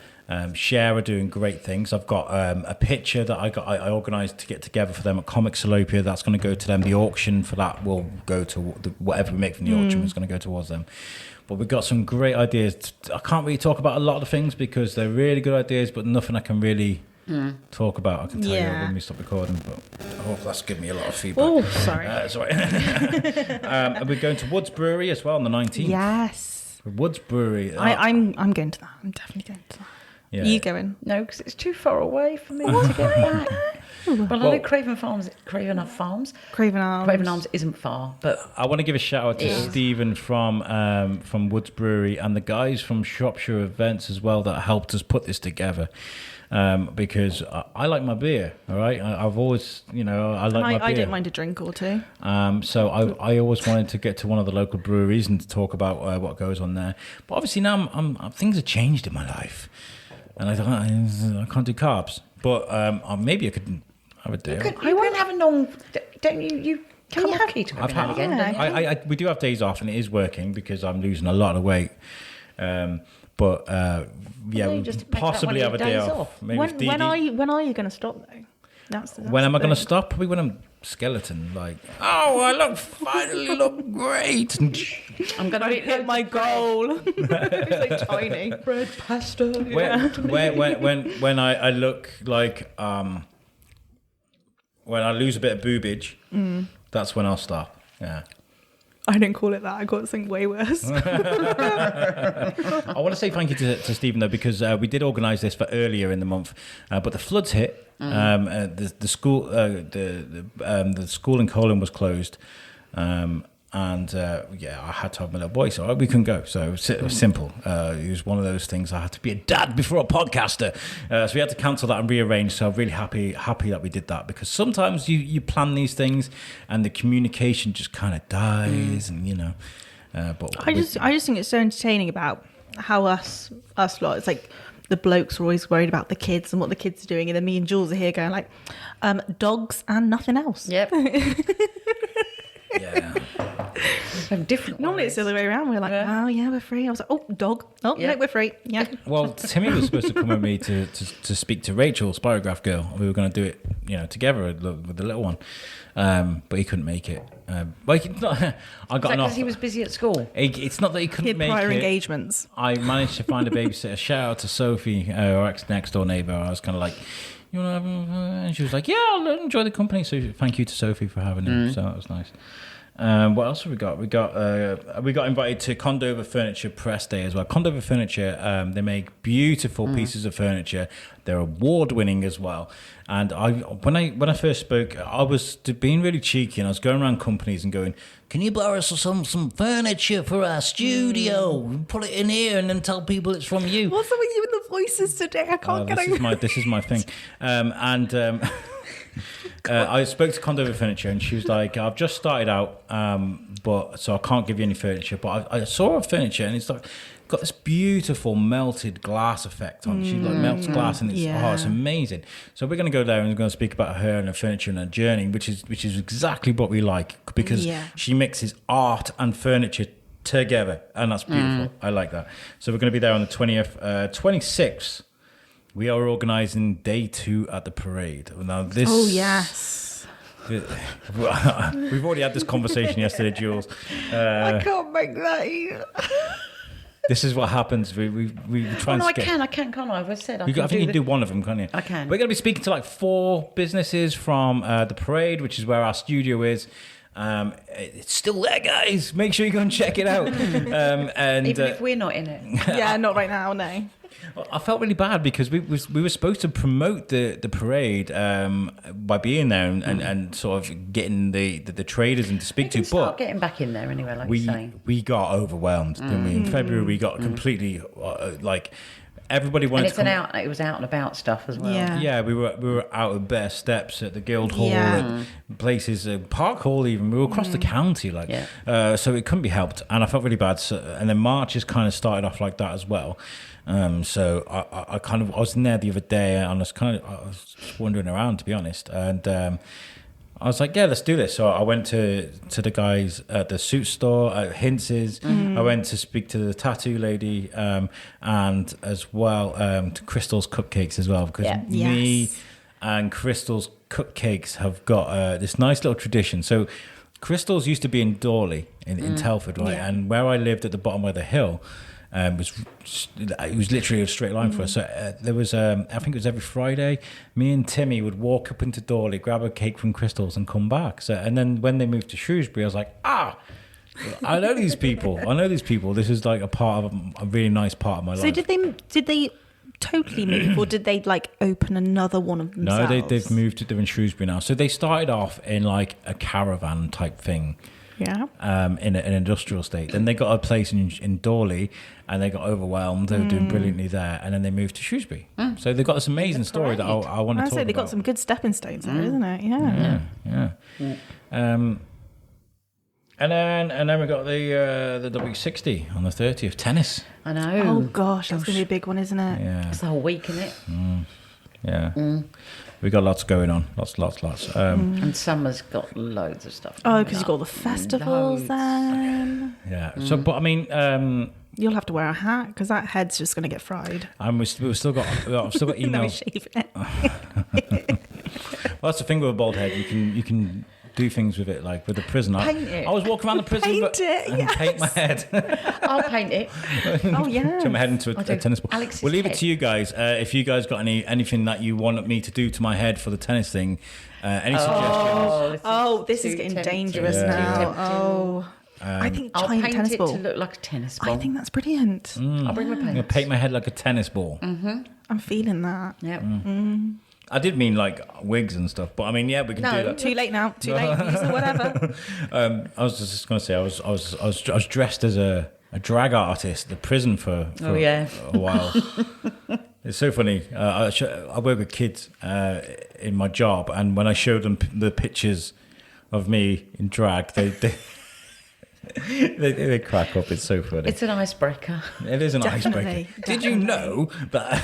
Share are doing great things. I've got a picture that I organised to get together for them at Comic Salopia. That's going to go to them. The auction for that will go to whatever we make from the auction is going to go towards them. But we've got some great ideas. I can't really talk about a lot of things because they're really good ideas, but nothing I can really talk about. I can tell you when we stop recording, but that's giving me a lot of feedback. Oh, sorry. Sorry. And we're going to Woods Brewery as well on the 19th. Yes. Woods Brewery. I'm going to that. I'm definitely going to that. Yeah. Are you going? No, because it's too far away for me to get back. Well, I know Craven Arms. Craven Arms. Craven Arms isn't far, but I want to give a shout out to Stephen from Woods Brewery and the guys from Shropshire Events as well that helped us put this together. Because I like my beer, all right? I've always, I like my beer. I don't mind a drink or two. So I always wanted to get to one of the local breweries and to talk about what goes on there. But obviously now things have changed in my life. And I thought, I can't do carbs. But maybe I could have a day. You won't have a long... Don't you? You come off keto every now and again, don't you? We do have days off and it is working because I'm losing a lot of weight. But possibly have a day off. Maybe when are you going to stop though? When am I going to stop? Probably when I'm skeleton. Like, I finally look great. I'm going to hit my goal. It's so tiny. Bread, pasta. When I look like when I lose a bit of boobage, that's when I'll stop. Yeah. I didn't call it that. I called it something way worse. I want to say thank you to Stephen though, because we did organise this for earlier in the month, but the floods hit. The school, the school in Colin was closed, and I had to have my little boy, so we couldn't go. So it was simple. It was one of those things. I had to be a dad before a podcaster, so we had to cancel that and rearrange. So I'm really happy that we did that, because sometimes you plan these things and the communication just kind of dies, and But I just think it's so entertaining about how us lot. It's like the blokes are always worried about the kids and what the kids are doing, and then me and Jules are here going like, dogs and nothing else. Yep. yeah. Different. Normally it's the other way around. We're like, oh yeah, we're free. I was like, oh, dog. Oh, no, we're free. Yeah. Well, Timmy was supposed to come with me to speak to Rachel, Spirograph Girl. We were going to do it, together with the little one, but he couldn't make it. I got an offer. Because he was busy at school. It's not that he couldn't He had make prior it. engagements. I managed to find a babysitter. Shout out to Sophie, our next door neighbour. I was kind of like, you want to have and she was like, yeah, I'll enjoy the company. So thank you to Sophie for having him. So that was nice. What else have we got? We got invited to Condover Furniture Press Day as well. Condover Furniture, they make beautiful pieces of furniture. They're award winning as well. And when I first spoke, I was being really cheeky, and I was going around companies and going, "Can you borrow some furniture for our studio? Put it in here, and then tell people it's from you." What's up with you and the voices today? I can't get over. This is my thing. I spoke to Condover Furniture, and she was like, "I've just started out, so I can't give you any furniture. But I saw her furniture, and it's like got this beautiful melted glass effect on it. She like melts glass, and it's amazing. So we're going to go there and we're going to speak about her and her furniture and her journey, which is exactly what we like, because she mixes art and furniture together, and that's beautiful. I like that. So we're going to be there on the 20th, 26th. We are organising day 2 at the parade. Now this. Oh yes. We've already had this conversation yesterday, Jules. I can't make that either. This is what happens. We try and I can, can't I? I've said I think you can do one of them, can't you? I can. We're going to be speaking to like 4 businesses from the parade, which is where our studio is. It's still there, guys. Make sure you go and check it out. And even if we're not in it. Yeah, not right now, no. I felt really bad because we were supposed to promote the parade by being there and sort of getting the traders in to speak to. But getting back in there anyway, like you're saying. We got overwhelmed, didn't we? In February, we got completely everybody wanted it was out and about stuff as well. Yeah, we were out of Bear Steps at the Guildhall, at places, Park Hall even. We were across the county, so it couldn't be helped. And I felt really bad. So, and then March has kind of started off like that as well. So I was in there the other day, and I was just wandering around, to be honest, and I was like, yeah, let's do this. So I went to the guys at the suit store at Hintz's. I went to speak to the tattoo lady, and as well to Crystal's Cupcakes as well, because me and Crystal's Cupcakes have got this nice little tradition. So Crystal's used to be in Dorley in Telford, right? Yeah. And where I lived at the bottom of the hill, it was literally a straight line for us. So there was, I think it was every Friday, me and Timmy would walk up into Dorley, grab a cake from Crystal's, and come back. So, and then when they moved to Shrewsbury, I was like, I know these people. This is like a really nice part of my life. So did they totally move, or did they like open another one of themselves? No, they've moved. They're in Shrewsbury now. So they started off in like a caravan type thing. Yeah. In an industrial estate. Then they got a place in Dawley, and they got overwhelmed. They were doing brilliantly there, and then they moved to Shrewsbury. So they've got this amazing story that I want to talk about. I'd say they've got some good stepping stones there, isn't it? Yeah. And then we got the W60 on the 30th, tennis. I know. Oh gosh, that's gonna be a big one, isn't it? Yeah. It's the whole week, isn't it? Yeah. We got lots going on. Lots. And summer's got loads of stuff. Oh, because you've got all the festivals Loads. then. Yeah. So, but I mean, You'll have to wear a hat because that head's just going to get fried. and we've still got No, emails. shave it. Well, that's the thing with a bald head. You can do things with it, like with the prison. Paint it. I was walking around the prison Paint it, and yes. paint my head. I'll paint it. Oh, yeah. Turn my head into a tennis ball. Alex's We'll leave it head. to you guys. If you guys got anything that you want me to do to my head for the tennis thing, any suggestions? Oh, this is too getting tempting. dangerous Yeah. now. Too tempting. Oh. I think I'll giant paint tennis it ball. to look like a tennis ball. I think that's brilliant. I'll bring my I'm gonna paint. paint my head like a tennis ball. I'm feeling that. Yep. I did mean like wigs and stuff, but I mean, yeah, we can do No. that. Too late now. Too late. Use it, whatever. I was just going to say I was dressed as a drag artist at the prison for Oh, yeah. a while. It's so funny. I work with kids in my job, and when I showed them the pictures of me in drag, they they crack up. It's so funny. It's an icebreaker. It is an Definitely, icebreaker. Did you know that?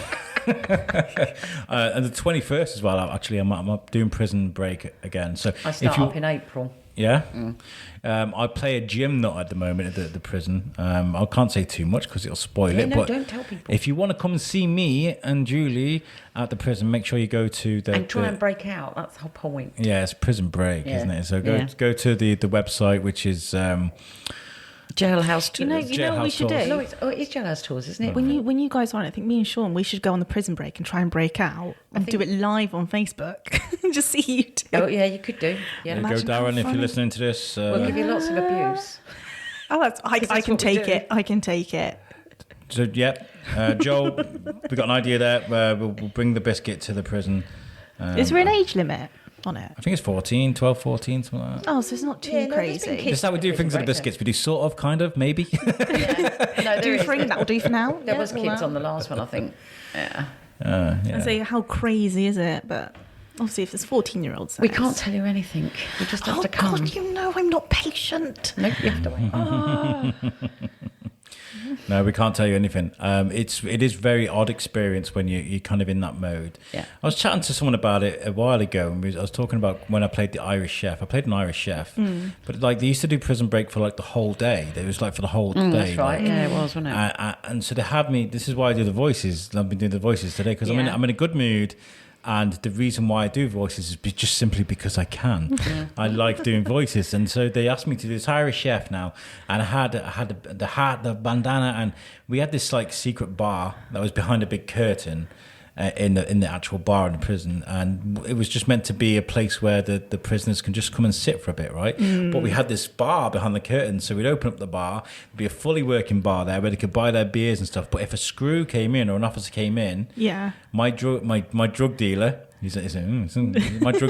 And the 21st as well. Actually, I'm up doing Prison Break again. So I start up in April. Yeah. I play a gym nut at the moment at the prison. I can't say too much because it'll spoil it. No, But don't tell people. if you want to come and see me and Julie at the prison, make sure you go to the... And try and break out. That's the whole point. Yeah, it's Prison Break, Yeah. isn't it? So Yeah. go to the website, which is... Jailhouse tours. You know what we Jailhouse should tours. do? No, it's Jailhouse tours, isn't it? When you guys are on it, I think me and Sean, we should go on the prison break and try and break out and do it live on Facebook. Just see you two. Oh, yeah, you could do. Yeah. Go, Imagine how Darren, if you're funny. listening to this. We'll give you lots of abuse. Oh, I that's can what we take do. it. I can take it. So, yeah. Joel, we got an idea there. We'll bring the biscuit to the prison. Is there an age limit on it? I think it's 14, 12, 14, something like that. Oh, so it's not too Yeah, no, there's been crazy. kids- Just how we do things with the biscuits. We do sort of, kind of, maybe. No, Do three, that'll do for now. There Yeah, was all kids that. on the last one, I think. Yeah. I Yeah. say, how crazy is it? But obviously, if there's 14-year-olds, We can't tell you anything. You just have Oh to come. God, you know I'm not patient. No, you have to wait. No, we can't tell you anything. It is very odd experience when you're kind of in that mode. Yeah. I was chatting to someone about it a while ago, and I was talking about when I played the Irish Chef. I played an Irish Chef, but like they used to do Prison Break for like the whole day. It was like for the whole day. That's right. like, Yeah, it was, wasn't it? and so they had me. This is why I do the voices. I've been doing the voices today because Yeah. I'm in a good mood. And the reason why I do voices is just simply because I can. I like doing voices, and so they asked me to do this Irish Chef now. And I had the hat, the bandana, and we had this like secret bar that was behind a big curtain in the actual bar in the prison, and it was just meant to be a place where the prisoners can just come and sit for a bit, right? But we had this bar behind the curtain, so we'd open up the bar, there'd be a fully working bar there where they could buy their beers and stuff. But if a screw came in or an officer came in, Yeah. my drug dealer, my drug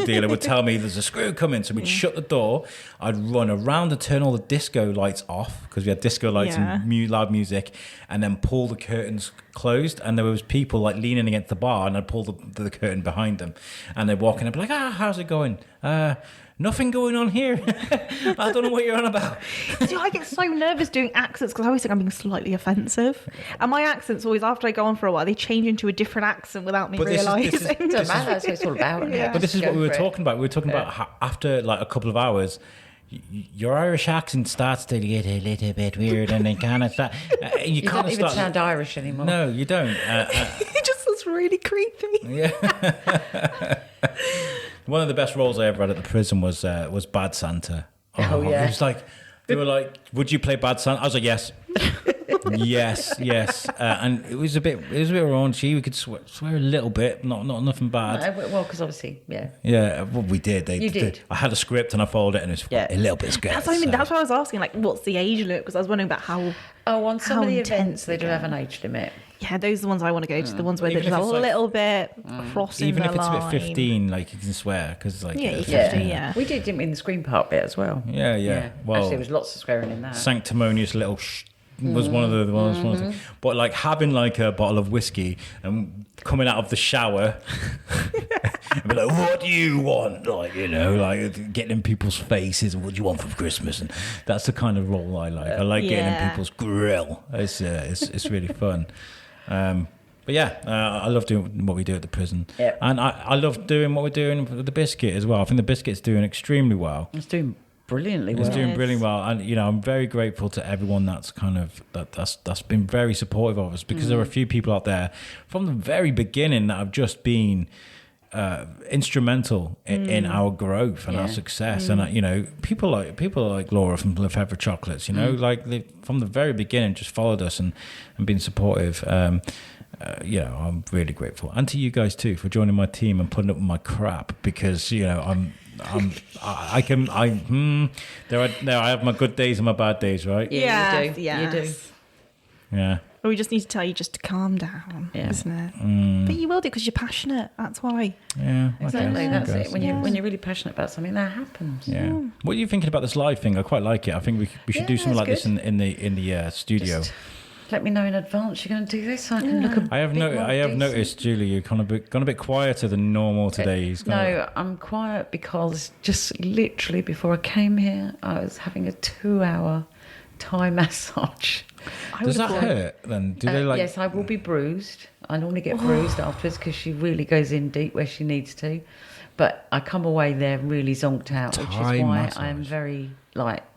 dealer would tell me there's a screw coming, so we'd shut the door. I'd run around and turn all the disco lights off because we had disco lights Yeah. and loud music, and then pull the curtains closed. And there was people like leaning against the bar, and I'd pull the curtain behind them, and they'd walk in and be like, how's it going? Nothing going on here. I don't know what you're on about. See, I get so nervous doing accents because I always think I'm being slightly offensive. And my accents always, after I go on for a while, they change into a different accent without me But this is- realising. this is- It doesn't matter. That's what it's all about. isn't it? Yeah. But this is Just what go we were for it. talking about. We were talking about how after like a couple of hours, your Irish accent starts to get a little bit weird, and then kind of start. You You kind don't of even start. sound Irish anymore. No, you don't. It just was really creepy. One of the best roles I ever had at the prison was Bad Santa. Oh, yeah. It was like they were like, "Would you play Bad Santa?" I was like, "Yes." yes, and it was a bit raunchy. We could swear a little bit, not nothing bad. Well, because obviously, yeah. Yeah, well, we did. You did. I had a script and I followed it, and it's Yeah. a little bit scary. That's what I mean. That's why I was asking, like, what's the age limit? Because I was wondering about how. Oh, on some How of the intense events, they they do have get. an age limit. Yeah, those are the ones I want to go to. The ones where Even they're if just a it's like- little bit crossing Even the if it's line. a bit 15, like you can swear because like Yeah, you it's- can. 50, yeah. We did, didn't we, in the Screen Park bit as well? Yeah. Well, Actually, there was lots of swearing in that. sanctimonious little was one of the ones. But like having like a bottle of whiskey and coming out of the shower and be like, what do you want? Like, like getting in people's faces. What do you want for Christmas? And that's the kind of role I like. I like getting in people's grill. It's really fun. But yeah, I love doing what we do at the prison. Yep. And I love doing what we're doing with the Biscuit as well. I think the Biscuit's doing extremely well. It's doing brilliantly well. It's doing brilliantly well, and I'm very grateful to everyone that's kind of that's been very supportive of us, because there are a few people out there from the very beginning that have just been instrumental in our growth and our success, and people like Laura from Lefebvre Chocolates, like they, from the very beginning, just followed us and been supportive. I'm really grateful, and to you guys too for joining my team and putting up with my crap, because I have my good days and my bad days, right? Yeah, you do. Yes. You do. Yeah. But we just need to tell you just to calm down, isn't it? But you will do because you're passionate. That's why. Yeah, Exactly. I That's guess. it. When you're really passionate about something, that happens. Yeah. What are you thinking about this live thing? I quite like it. I think we should do something like that's this in the studio. Just let me know in advance you're going to do this, so I can look a I have bit more decent. noticed, Julie, you're gone a bit quieter than normal today. No, I'm quiet because just literally before I came here, I was having a 2-hour Thai massage. Does that hurt then? Do they like? Yes, I will be bruised. I normally get bruised afterwards because she really goes in deep where she needs to. But I come away there really zonked out, which is Thai why massage. I'm very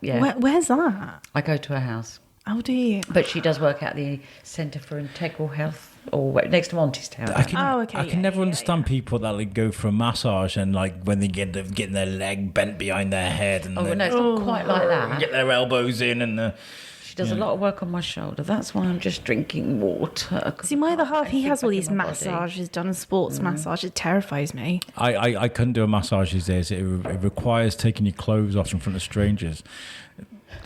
yeah. Where's that? I go to her house. Oh, do you? But she does work at the Centre for Integral Health, or next to Monty's Town. I can, Oh, okay, I yeah, can never yeah, understand people that like go for a massage and like when they getting their leg bent behind their head and Oh, they no, it's not quite like that. get their elbows in and She does a lot of work on my shoulder. That's why I'm just drinking water. 'cause See, my other I half, can't he get has all back in these my body. massages done, and sports massage. It terrifies me. I couldn't do a massage these days. It requires taking your clothes off in front of strangers.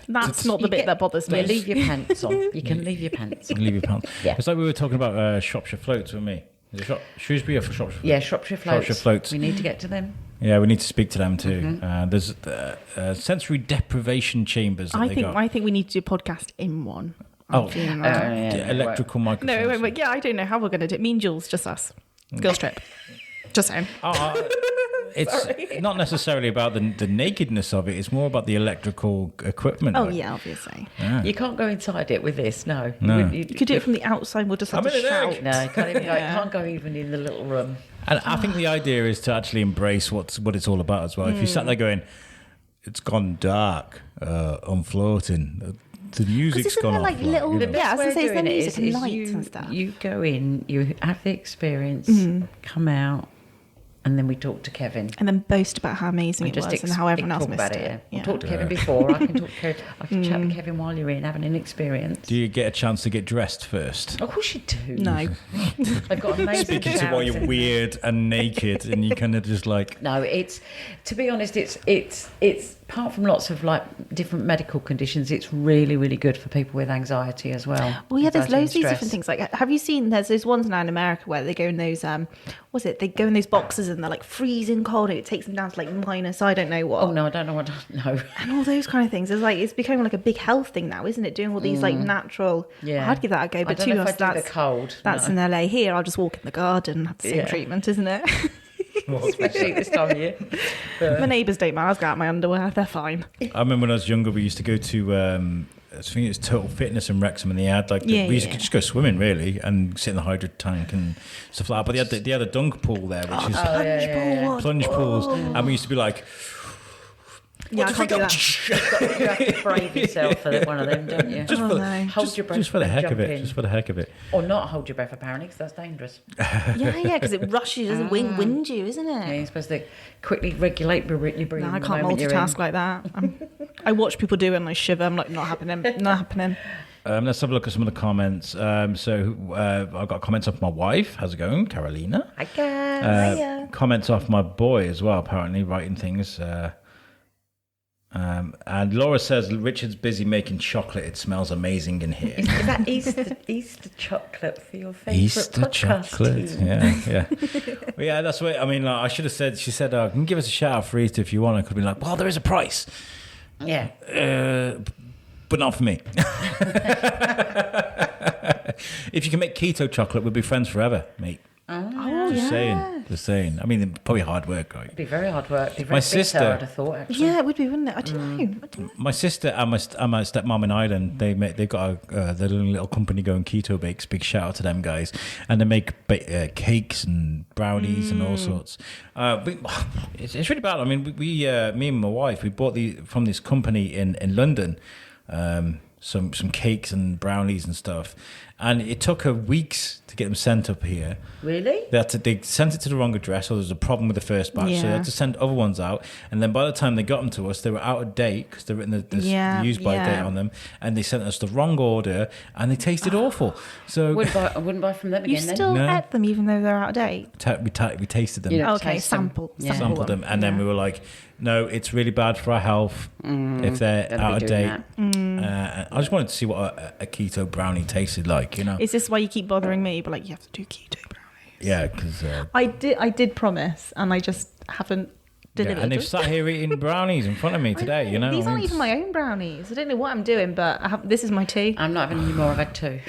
That's not the bit that bothers me. You leave your pants on. You can leave your pants You on. leave your pants. Yeah. It's like we were talking about Shropshire floats with me. Is it Shrewsbury or for Shropshire? Yeah, Shropshire floats. Shropshire floats. We need to get to them. Yeah, we need to speak to them too. There's sensory deprivation chambers that I they think got. I think we need to do a podcast in one. Oh, feeling that. the electrical microphones. No, wait, yeah, I don't know how we're going to do it. Me and Jules, just us. Girls trip. Just saying. It's not necessarily about the nakedness of it. It's more about the electrical equipment. Oh, of it. yeah, obviously. Yeah. You can't go inside it with this, no. No. You could do it from the outside. We'll just have I'm to in an shout. egg. No, you can't, even, I can't go even in the little room. And I think the idea is to actually embrace what it's all about as well. If you sat there going, "It's gone dark, I'm floating," the music's isn't gone there, off. like, little- you know. Yeah, I was gonna Best say, way is of there doing it music and lights and stuff? You go in, you have the experience, come out, and then we talk to Kevin. And then boast about how amazing it was and how everyone else talk missed about it. it. Yeah. We'll talk to Kevin before. I can talk to Kevin. I can chat with Kevin while you're in, having an experience. Do you get a chance to get dressed first? Of course you do. No. I've got amazing Speaking to while you're showers in- weird and naked, and you kind of just like. No, it's to be honest, it's apart from lots of like different medical conditions, it's really, really good for people with anxiety as well. Well, yeah, there's Anxiety and loads of these stress. different things. Like, have you seen? There's those ones now in America where they go in those what's it? They go in those boxes and they're like freezing cold. And it takes them down to like minus, I don't know what. Oh no, I don't know what. No. And all those kind of things. It's becoming like a big health thing now, isn't it? Doing all these like natural. Yeah. I'd give that a go. I But don't to know be if honest, I'd do the that's cold, That's no. in LA. Here, I'll just walk in the garden and have the same Yeah. treatment, isn't it? Especially this time of year. My neighbours don't mind. I've got out my underwear. They're fine. I remember when I was younger, we used to go to. I think it was Total Fitness in Wrexham, and they had like Yeah, we used to yeah. just go swimming really and sit in the hydro tank and stuff like that. But they had a dunk pool there, which is plunge pools, and we used to be like, Yeah, I can't do that. You have to brave yourself for one of them, don't you? just Oh, for, no. Hold your breath. just for the and heck jump of it, in. just for the heck of it. Or not hold your breath, apparently, because that's dangerous. Yeah, because it rushes, doesn't wind you, isn't Yeah, it? you're supposed to quickly regulate your breathing. No, I the can't moment you're in. multitask like that. I watch people do it and I shiver. I'm like, not happening. Not happening. Let's have a look at some of the comments. I've got comments off my wife. How's it going, Carolina? Hi, guys. Comments off my boy as well, apparently, writing things. And Laura says Richard's busy making chocolate. It smells amazing in here. Is that Easter chocolate for your favourite Easter podcast chocolate, team? yeah. Well, yeah, that's what I mean. Like, I should have said. She said, "Can you give us a shout out for Easter if you want?" I could have been like, "Well, there is a price." Yeah. But not for me. If you can make keto chocolate, we'll be friends forever, mate. Oh, Just yeah. saying. I mean, probably hard work, right? It'd be very hard work. It'd be very My bitter, sister- I'd have thought, actually. Yeah, it would be, wouldn't it? I don't know. My sister and my stepmom in Ireland, they've got their little company going, Keto Bakes. Big shout out to them guys, and they make cakes and brownies and all sorts. It's really bad. I mean, we me and my wife, we bought from this company in London, some cakes and brownies and stuff, and it took her weeks to get them sent up here. Really? They sent it to the wrong address, or there was a problem with the first batch, so they had to send other ones out. And then by the time they got them to us, they were out of date because they've written the use by date on them, and they sent us the wrong order, and they tasted awful. So I wouldn't buy from them You again. still No. ate them even though they're out of date? we tasted them. You know, Okay, taste them. Sampled them, and then we were like, no, it's really bad for our health if they're Don't out be of doing date. that. I just wanted to see what a keto brownie tasted like, you know. Is this why you keep bothering me? But like, you have to do keto brownies. Yeah, because I did promise, and I just haven't delivered. and they've sat here eating brownies in front of me today, you know. These I aren't mean, even my own brownies. I don't know what I'm doing, but this is my tea. I'm not having any more. I've had two.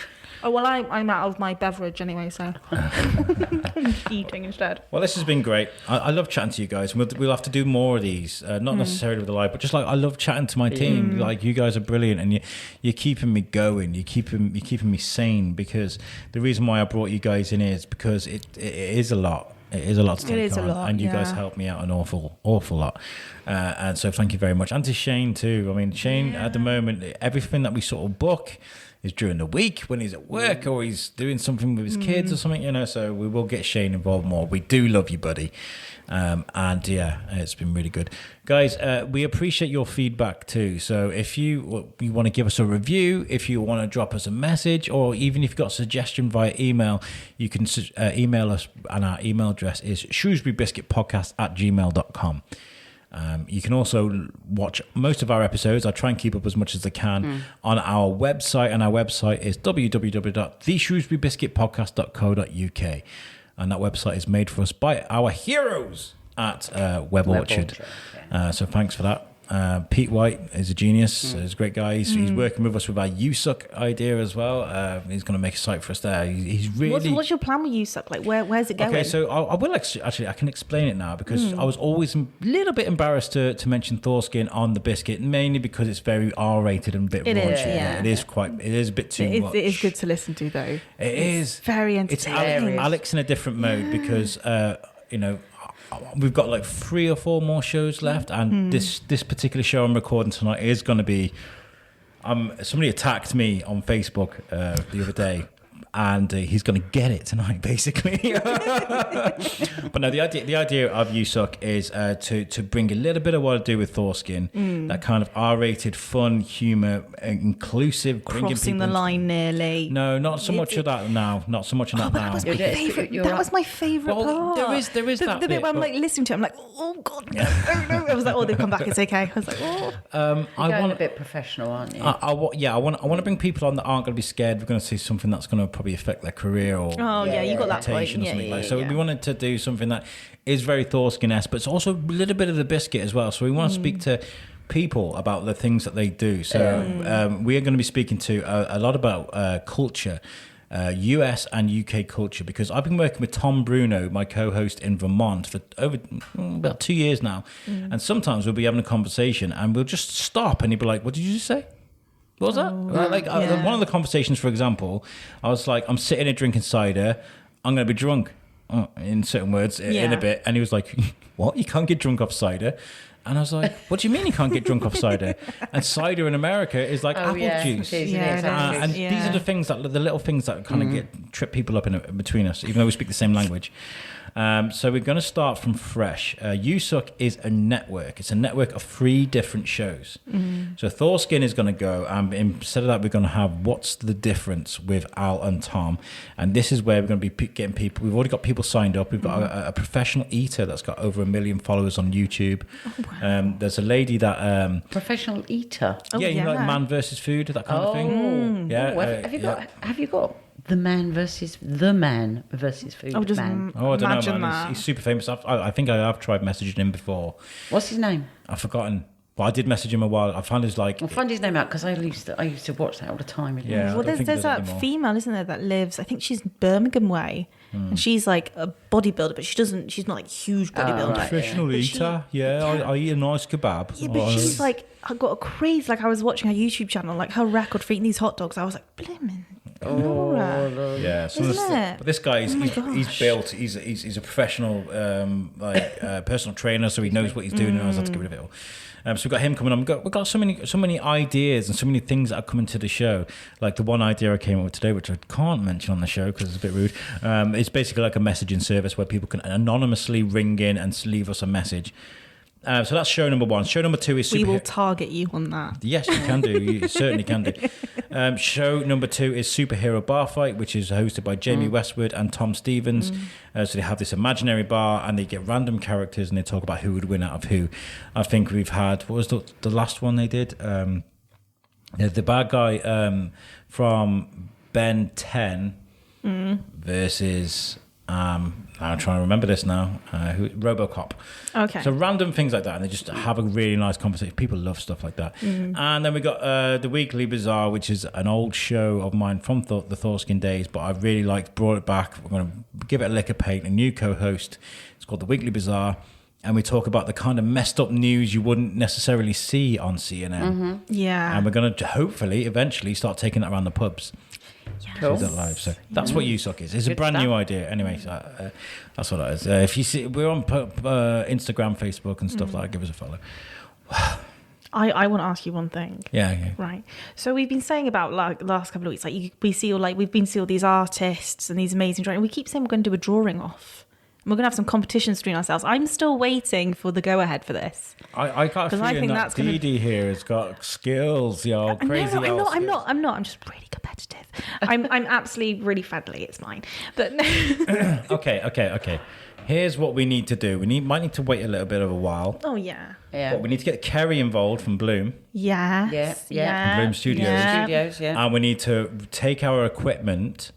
Oh, well, I'm out of my beverage anyway, so I'm eating instead. Well, this has been great. I love chatting to you guys. We'll have to do more of these, not necessarily with the live, but just like I love chatting to my team. Like, you guys are brilliant, and you're keeping me going. You're keeping me sane, because the reason why I brought you guys in is because it is a lot. It is a lot to take on. It is a lot, and you guys yeah. helped me out an awful lot. And so thank you very much. And to Shane too. I mean, Shane at the moment, everything that we sort of book is during the week when he's at work or he's doing something with his kids or something, you know. So we will get Shane involved more. We do love you, buddy. And yeah, it's been really good, guys. We appreciate your feedback too. So if you want to give us a review, if you want to drop us a message, or even if you've got a suggestion via email, you can email us, and our email address is shrewsburybiscuitpodcast@gmail.com. You can also watch most of our episodes. I try and keep up as much as I can on our website, and our website is www.theshrewsburybiscuitpodcast.co.uk. And that website is made for us by our heroes at Web Orchard. So thanks for that. Pete White is a genius. He's a great guy. He's working with us with our USUC idea as well. He's going to make a site for us there. He's really... What's your plan with USUC? Like, where's it going? Okay, so I will actually, I can explain it now, because I was always a little bit embarrassed to mention Thorskin on the biscuit, mainly because it's very R-rated and a bit It raunchy. is, yeah. It is a bit too much. It is good to listen to, though. It's very It's entertaining. Alex in a different mode, because we've got like 3 or 4 more shows left, and this particular show I'm recording tonight is going to be. Somebody attacked me on Facebook the other day, and he's going to get it tonight, basically. But no, the idea of USUC is to bring a little bit of what I do with Thorskin, that kind of R-rated, fun, humour, inclusive, Crossing the line nearly. No, not so much of that now. Not so much of that now. That was my favourite. That was my favourite Well, part. there is that the bit where I'm but- like listening to it. I'm like, oh god, no. I was like, oh, they've come back. It's okay. I was like, oh. You're going a bit professional, aren't you? I want to bring people on that aren't going to be scared. We're going to see something that's going to probably affect their career or You got that point. reputation or something like that. So yeah. we wanted to do something that is very Thorskin-esque, but it's also a little bit of the biscuit as well. So we want to speak to people about the things that they do. So we are going to be speaking to a lot about culture, US and UK culture, because I've been working with Tom Bruno, my co-host in Vermont, for over about 2 years now. And sometimes we'll be having a conversation and we'll just stop and he'll be like, what did you just say? What was that? One of the conversations, for example, I was like, I'm sitting here drinking cider. I'm going to be drunk, in certain words, in a bit. And he was like, what? You can't get drunk off cider? And I was like, what do you mean you can't get drunk off cider? And cider in America is like apple juice. It is. And these are the little things that kind of trip people up in between us, even though we speak the same language. So we're going to start from fresh. USUC is a network. It's a network of 3 different shows. So Thorskin is going to go, and instead of that, we're going to have What's the Difference with Al and Tom. And this is where we're going to be getting people. We've already got people signed up. We've got a professional eater that's got over 1 million followers on YouTube. There's a lady that Professional eater. yeah, you know, like yeah. man versus food, that kind of thing. Yeah. Have you got the man versus food Oh, just man? Oh, I don't imagine know, man. that. He's super famous. I think I have tried messaging him before. What's his name? I've forgotten. But I did message him a while. I found his like. I'll find his name out because I used to watch that all the time. Yeah. I Well, don't think there's he does that anymore. female, isn't there, that lives, I think she's Birmingham way. And she's like a bodybuilder, but she's not like huge bodybuilder. right. Professional But eater. I eat a nice kebab. Yeah, but she's like, I got a craze. Like I was watching her YouTube channel, like her record for eating these hot dogs. I was like, blimmin'. Nora. Yeah, so Isn't it? but this guy, Oh my he's gosh. built. He's a professional, personal trainer, so he knows what he's doing. And I was like, to get rid of it all. So we've got him coming on. We've got so many ideas and so many things that are coming to the show. Like the one idea I came up with today, which I can't mention on the show because it's a bit rude. It's basically like a messaging service where people can anonymously ring in and leave us a message. So that's show number 1. Show number 2 is We will target you on that. Yes, you can do. You certainly can do. Show number 2 is Superhero Bar Fight, which is hosted by Jamie Westwood and Tom Stevens. So they have this imaginary bar and they get random characters and they talk about who would win out of who. I think we've had, what was the last one they did? The bad guy from Ben 10 versus... I'm trying to remember this now. RoboCop. Okay. So random things like that, and they just have a really nice conversation. People love stuff like that. And then we got the Weekly Bazaar, which is an old show of mine from the Thorskin days, but I really liked, brought it back. We're going to give it a lick of paint. A new co-host. It's called the Weekly Bazaar, and we talk about the kind of messed up news you wouldn't necessarily see on CNN. Yeah. And we're going to hopefully eventually start taking that around the pubs. Cool. Is it live? So that's what You Suck is. It's a Good brand stuff. new idea. Anyway, so, that's what it is. If you see, we're on Instagram, Facebook, and stuff like that. Give us a follow. I want to ask you one thing. Yeah. Right. So we've been saying about like the last couple of weeks, like we've been seeing all these artists and these amazing drawings. We keep saying we're going to do a drawing off. And we're going to have some competitions between ourselves. I'm still waiting for the go ahead for this. I got a 'Cause I feeling think that that's gonna- Deedee here has got skills, yo, crazy. No, old I'm skills. not. I'm just really competitive. I'm absolutely really friendly. It's fine. But Okay. Here's what we need to do. We might need to wait a little bit of a while. oh yeah. Yeah. But we need to get Kerry involved from Bloom. Yes. Yeah. Bloom Studios. Yeah. Studios, yeah. And we need to take our equipment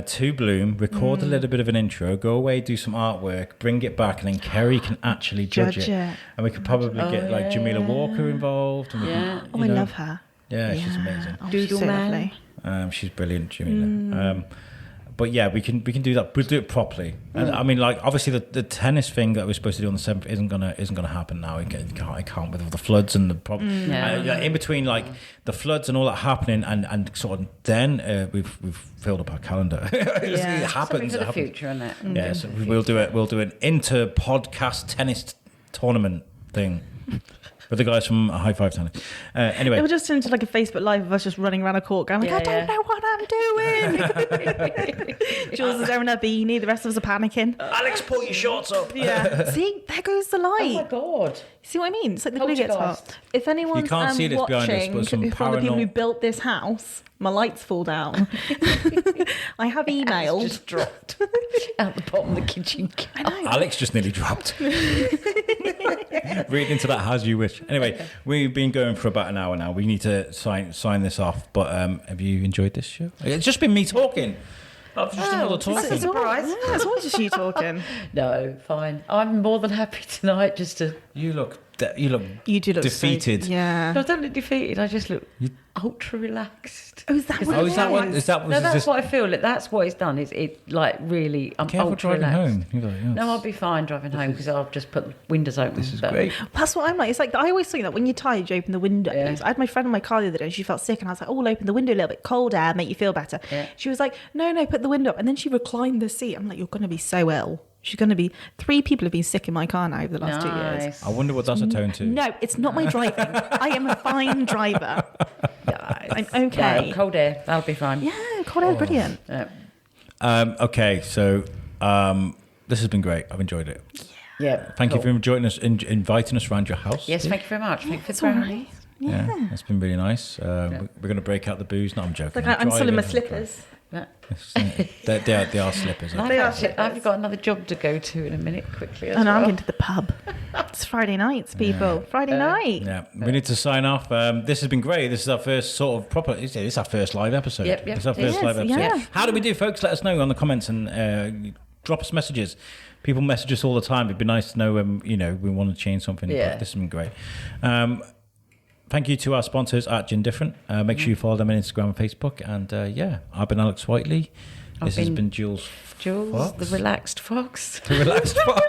to Bloom, record a little bit of an intro, go away, do some artwork, bring it back, and then Kerry can actually judge Judge it. it. And we could probably get like Jamila Walker involved. And we Yeah. can, Oh, you I know- love her. Yeah, she's amazing. Oh, she's Doodle so Man. lovely. She's brilliant, Jamila. But yeah, we can do that. We'll do it properly. And I mean, like obviously the tennis thing that we're supposed to do on the 7th isn't gonna happen now. It can't with all the floods and the problem. Yeah. In between, like the floods and all that happening, and sort of then we've filled up our calendar. It Something happens. for It the happens. future, isn't it? Yeah, so we'll do it. We'll do an inter-podcast tennis tournament thing with the guys from High Five Tennis. Anyway, It would just turn into like a Facebook Live of us just running around a court going like, Yeah, I don't yeah. know what I'm doing. Jules is wearing a beanie. The rest of us are panicking. Alex, pull your shorts up. Yeah. See, there goes the Oh my light. God. See what I mean? It's like the glue gets Poltergeist. hot. If anyone's You can't see this behind us, watching, but some from the people who paranormal- built this house, my lights fall down. I have It's emailed. just dropped out the bottom of the kitchen. I know. Alex just nearly dropped. Read into that as you wish. Anyway, we've been going for about an hour now. We need to sign this off. But have you enjoyed this show? It's just been me talking. I've just another talking. a surprise. Yeah, it's always just you talking. No, fine. I'm more than happy tonight just to... You look You do look defeated. So, yeah. No, I don't look defeated. I just look ultra relaxed. Oh, is that what Oh, it is that what? was? Is that? No, that's this, what I feel. That's what it's done. It like really. I'm careful ultra driving relaxed. home. You're like, yes. No, I'll be fine driving home because I'll just put the windows open. This is great. That's what I'm like. It's like I always think that when you're tired, you open the windows. Yeah. I had my friend in my car the other day and she felt sick and I was like, oh, we'll open the window a little bit, cold air, make you feel better. Yeah. She was like, no, put the window up. And then she reclined the seat. I'm like, you're going to be so ill. She's going to be... 3 people have been sick in my car now over the last 2 years. Nice. I wonder what that's a tone to. No, it's not my driving. I am a fine driver. I'm okay. No, cold air. That'll be fine. Yeah, cold air is brilliant. Yeah. Okay, so this has been great. I've enjoyed it. Yeah. Thank you cool. for joining us, inviting us around your house. Yes, thank you very much. Thank you for It's all the right. Yeah. It's been really nice. We're going to break out the booze. No, I'm joking. Like I'm still in my driving. slippers. They are slippers. They are I've got another job to go to in a minute, quickly. As And well. I'm going to the pub. It's Friday nights, people. Friday night. Yeah, we need to sign off. This has been great. This is our first sort of proper. It's our first live episode. Yep, It's our it first is, live episode. yeah. How do we do, folks? Let us know on the comments and drop us messages. People message us all the time. It'd be nice to know when we want to change something. Yeah. But this has been great. Thank you to our sponsors at Gin Different. Make sure you follow them on Instagram and Facebook. And I've been Alex Whiteley. This has been Jules, Fox. The relaxed fox. The relaxed fox.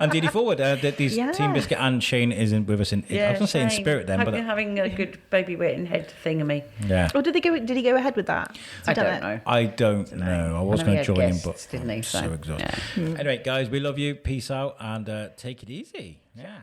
And Deedee Forward. These Yeah. Team Biscuit and Shane is with us in. I was going to say in spirit then, but having a good baby wetting head thingamy. yeah. Or did he go ahead with that? I don't know. I don't know. I was I know going he to had join him, guests, but didn't he? I'm so exhausted. yeah. Anyway, guys, we love you. Peace out and take it easy. Yeah.